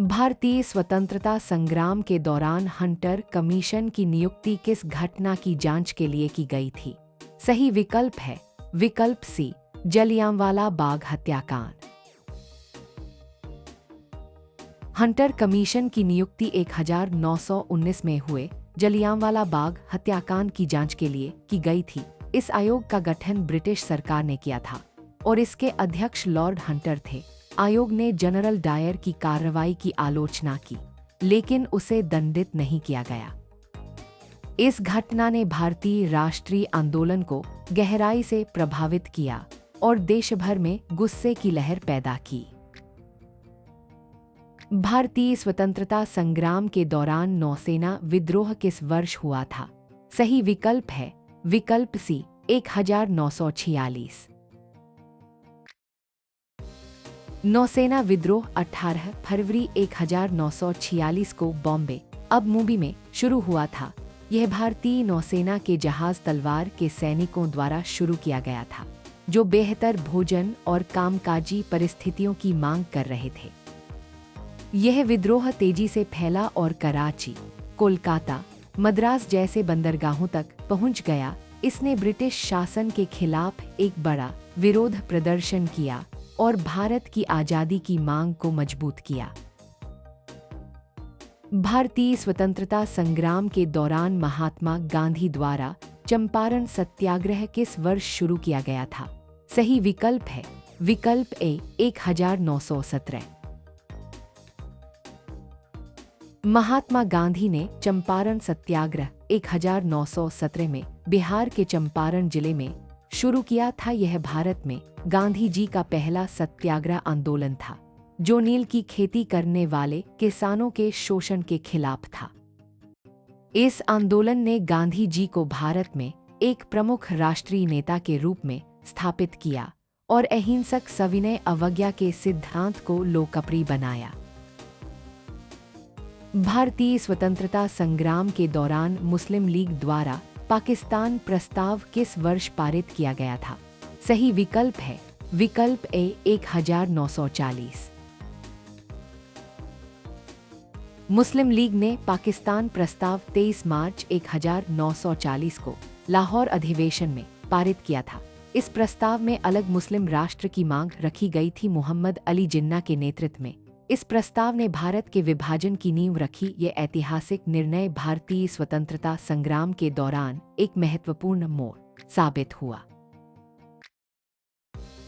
भारतीय स्वतंत्रता संग्राम के दौरान हंटर कमीशन की नियुक्ति किस घटना की जांच के लिए की गई थी? सही विकल्प है विकल्प सी, जलियांवाला बाग हत्याकांड। हंटर कमीशन की नियुक्ति 1919 में हुए जलियांवाला बाग हत्याकांड की जांच के लिए की गई थी। इस आयोग का गठन ब्रिटिश सरकार ने किया था और इसके अध्यक्ष लॉर्ड हंटर थे। आयोग ने जनरल डायर की कार्रवाई की आलोचना की, लेकिन उसे दंडित नहीं किया गया। इस घटना ने भारतीय राष्ट्रीय आंदोलन को गहराई से प्रभावित किया और देश भर में गुस्से की लहर पैदा की। भारतीय स्वतंत्रता संग्राम के दौरान नौसेना विद्रोह किस वर्ष हुआ था? सही विकल्प है विकल्प सी, 1946। नौसेना विद्रोह 18 फरवरी 1946 को बॉम्बे, अब मुंबई में शुरू हुआ था। यह भारतीय नौसेना के जहाज तलवार के सैनिकों द्वारा शुरू किया गया था, जो बेहतर भोजन और कामकाजी परिस्थितियों की मांग कर रहे थे। यह विद्रोह तेजी से फैला और कराची, कोलकाता, मद्रास जैसे बंदरगाहों तक पहुंच गया। इसने ब्रिटिश शासन के खिलाफ एक बड़ा विरोध प्रदर्शन किया और भारत की आजादी की मांग को मजबूत किया। भारतीय स्वतंत्रता संग्राम के दौरान महात्मा गांधी द्वारा चंपारण सत्याग्रह किस वर्ष शुरू किया गया था? सही विकल्प है विकल्प ए, 1917। महात्मा गांधी ने चंपारण सत्याग्रह 1917 में बिहार के चंपारण जिले में शुरू किया था। यह भारत में गांधी जी का पहला सत्याग्रह आंदोलन था, जो नील की खेती करने वाले किसानों के शोषण के खिलाफ था। इस आंदोलन ने गांधी जी को भारत में एक प्रमुख राष्ट्रीय नेता के रूप में स्थापित किया और अहिंसक सविनय अवज्ञा के सिद्धांत को लोकप्रिय बनाया। भारतीय स्वतंत्रता संग्राम के दौरान मुस्लिम लीग द्वारा पाकिस्तान प्रस्ताव किस वर्ष पारित किया गया था? सही विकल्प है विकल्प ए 1940। मुस्लिम लीग ने पाकिस्तान प्रस्ताव 23 मार्च 1940 को लाहौर अधिवेशन में पारित किया था। इस प्रस्ताव में अलग मुस्लिम राष्ट्र की मांग रखी गई थी। मोहम्मद अली जिन्ना के नेतृत्व में इस प्रस्ताव ने भारत के विभाजन की नींव रखी। ये ऐतिहासिक निर्णय भारतीय स्वतंत्रता संग्राम के दौरान एक महत्वपूर्ण मोड़ साबित हुआ।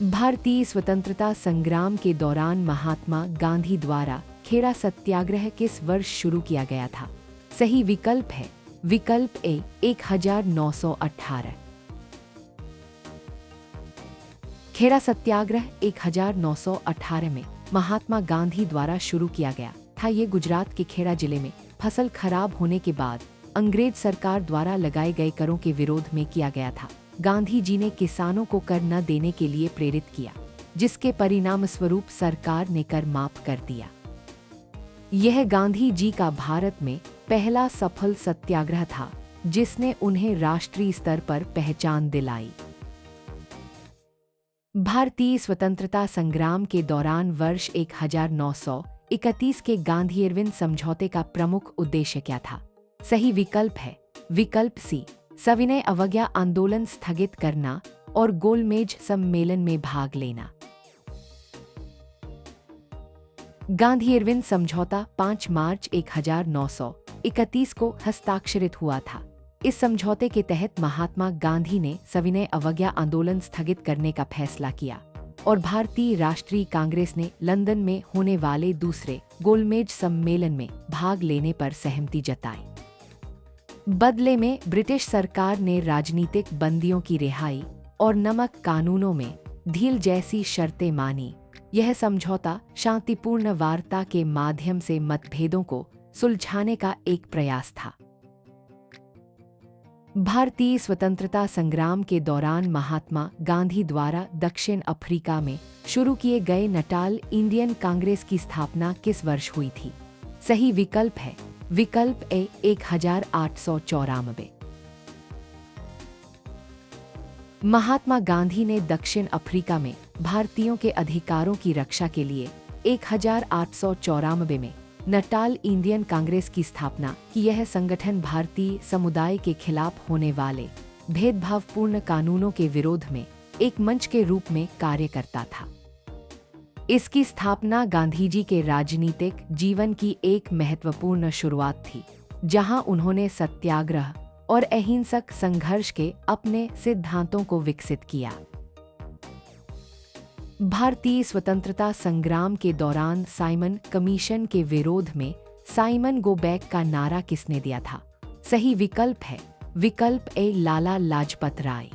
भारतीय स्वतंत्रता संग्राम के दौरान महात्मा गांधी द्वारा खेड़ा सत्याग्रह किस वर्ष शुरू किया गया था? सही विकल्प है विकल्प ए 1918। खेड़ा सत्याग्रह 1918 में महात्मा गांधी द्वारा शुरू किया गया था। ये गुजरात के खेड़ा जिले में फसल खराब होने के बाद अंग्रेज सरकार द्वारा लगाए गए करों के विरोध में किया गया था। गांधी जी ने किसानों को कर न देने के लिए प्रेरित किया, जिसके परिणाम स्वरूप सरकार ने कर माफ कर दिया। यह गांधी जी का भारत में पहला सफल सत्याग्रह था, जिसने उन्हें राष्ट्रीय स्तर पर पहचान दिलाई। भारतीय स्वतंत्रता संग्राम के दौरान वर्ष 1931 के गांधी-इरविन समझौते का प्रमुख उद्देश्य क्या था? सही विकल्प है विकल्प सी सविनय अवज्ञा आंदोलन स्थगित करना और गोलमेज सम्मेलन में भाग लेना। गांधी-इरविन समझौता 5 मार्च 1931 को हस्ताक्षरित हुआ था। इस समझौते के तहत महात्मा गांधी ने सविनय अवज्ञा आंदोलन स्थगित करने का फैसला किया और भारतीय राष्ट्रीय कांग्रेस ने लंदन में होने वाले दूसरे गोलमेज सम्मेलन में भाग लेने पर सहमति जताई। बदले में ब्रिटिश सरकार ने राजनीतिक बंदियों की रिहाई और नमक कानूनों में ढील जैसी शर्तें मानी। यह समझौता शांतिपूर्ण वार्ता के माध्यम से मतभेदों को सुलझाने का एक प्रयास था। भारतीय स्वतंत्रता संग्राम के दौरान महात्मा गांधी द्वारा दक्षिण अफ्रीका में शुरू किए गए नटाल इंडियन कांग्रेस की स्थापना किस वर्ष हुई थी? सही विकल्प है विकल्प ए 1894। महात्मा गांधी ने दक्षिण अफ्रीका में भारतीयों के अधिकारों की रक्षा के लिए 1894 में नटाल इंडियन कांग्रेस की स्थापना की। यह संगठन भारतीय समुदाय के खिलाफ होने वाले भेदभावपूर्ण कानूनों के विरोध में एक मंच के रूप में कार्य करता था। इसकी स्थापना गांधी जी के राजनीतिक जीवन की एक महत्वपूर्ण शुरुआत थी, जहां उन्होंने सत्याग्रह और अहिंसक संघर्ष के अपने सिद्धांतों को विकसित किया। भारतीय स्वतंत्रता संग्राम के दौरान साइमन कमीशन के विरोध में साइमन गो बैक का नारा किसने दिया था? सही विकल्प है विकल्प ए लाला लाजपत राय।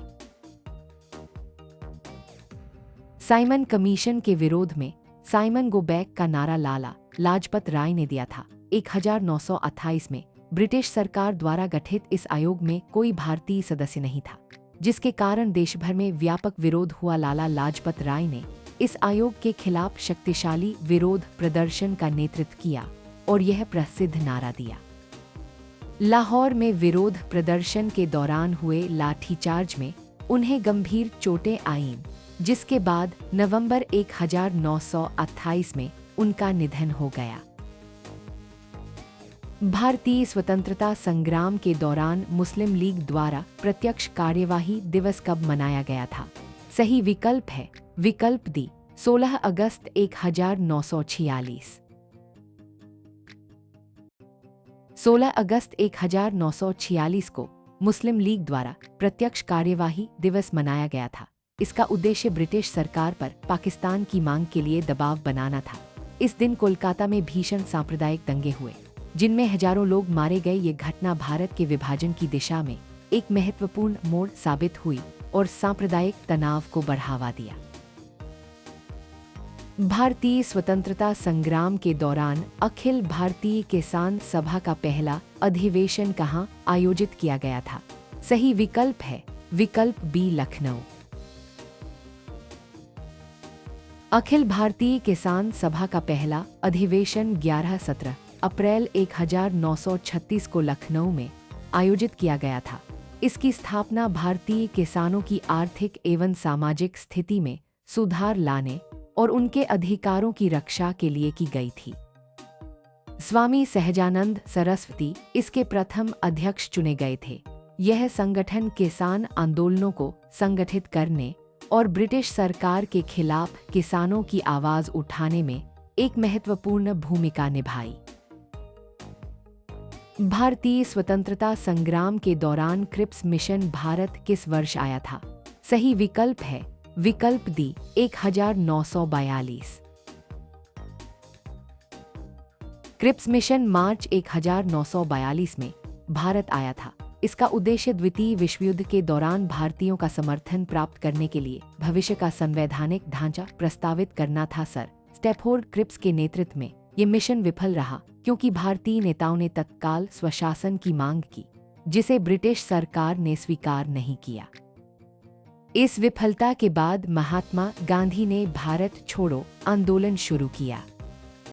साइमन कमीशन के विरोध में साइमन गो बैक का नारा लाला लाजपत राय ने दिया था। 1928 में ब्रिटिश सरकार द्वारा गठित इस आयोग में कोई भारतीय सदस्य नहीं था, जिसके कारण देश भर में व्यापक विरोध हुआ। लाला लाजपत राय ने इस आयोग के खिलाफ शक्तिशाली विरोध प्रदर्शन का नेतृत्व किया और यह प्रसिद्ध नारा दिया। लाहौर में विरोध प्रदर्शन के दौरान हुए लाठीचार्ज में उन्हें गंभीर चोटें आईं, जिसके बाद नवंबर 1928 में उनका निधन हो गया। भारतीय स्वतंत्रता संग्राम के दौरान मुस्लिम लीग द्वारा प्रत्यक्ष कार्यवाही दिवस कब मनाया गया था? सही विकल्प है विकल्प डी 16 अगस्त 1946। 16 अगस्त 1946 को मुस्लिम लीग द्वारा प्रत्यक्ष कार्यवाही दिवस मनाया गया था। इसका उद्देश्य ब्रिटिश सरकार पर पाकिस्तान की मांग के लिए दबाव बनाना था। इस दिन कोलकाता में भीषण सांप्रदायिक दंगे हुए, जिनमें हजारों लोग मारे गए। ये घटना भारत के विभाजन की दिशा में एक महत्वपूर्ण मोड़ साबित हुई और सांप्रदायिक तनाव को बढ़ावा दिया। भारतीय स्वतंत्रता संग्राम के दौरान अखिल भारतीय किसान सभा का पहला अधिवेशन कहाँ आयोजित किया गया था? सही विकल्प है विकल्प बी लखनऊ। अखिल भारतीय किसान सभा का पहला अधिवेशन 11 सत्र अप्रैल 1936 को लखनऊ में आयोजित किया गया था। इसकी स्थापना भारतीय किसानों की आर्थिक एवं सामाजिक स्थिति में सुधार लाने और उनके अधिकारों की रक्षा के लिए की गई थी। स्वामी सहजानंद सरस्वती इसके प्रथम अध्यक्ष चुने गए थे। यह संगठन किसान आंदोलनों को संगठित करने और ब्रिटिश सरकार के खिलाफ किसानों की आवाज उठाने में एक महत्वपूर्ण भूमिका निभाई। भारतीय स्वतंत्रता संग्राम के दौरान क्रिप्स मिशन भारत किस वर्ष आया था? सही विकल्प है विकल्प डी 1942। क्रिप्स मिशन मार्च 1942 में भारत आया था। इसका उद्देश्य द्वितीय विश्व युद्ध के दौरान भारतीयों का समर्थन प्राप्त करने के लिए भविष्य का संवैधानिक ढांचा प्रस्तावित करना था। सर स्टैफोर्ड क्रिप्स के नेतृत्व में ये मिशन विफल रहा क्योंकि भारतीय नेताओं ने तत्काल स्वशासन की मांग की, जिसे ब्रिटिश सरकार ने स्वीकार नहीं किया। इस विफलता के बाद महात्मा गांधी ने भारत छोड़ो आंदोलन शुरू किया।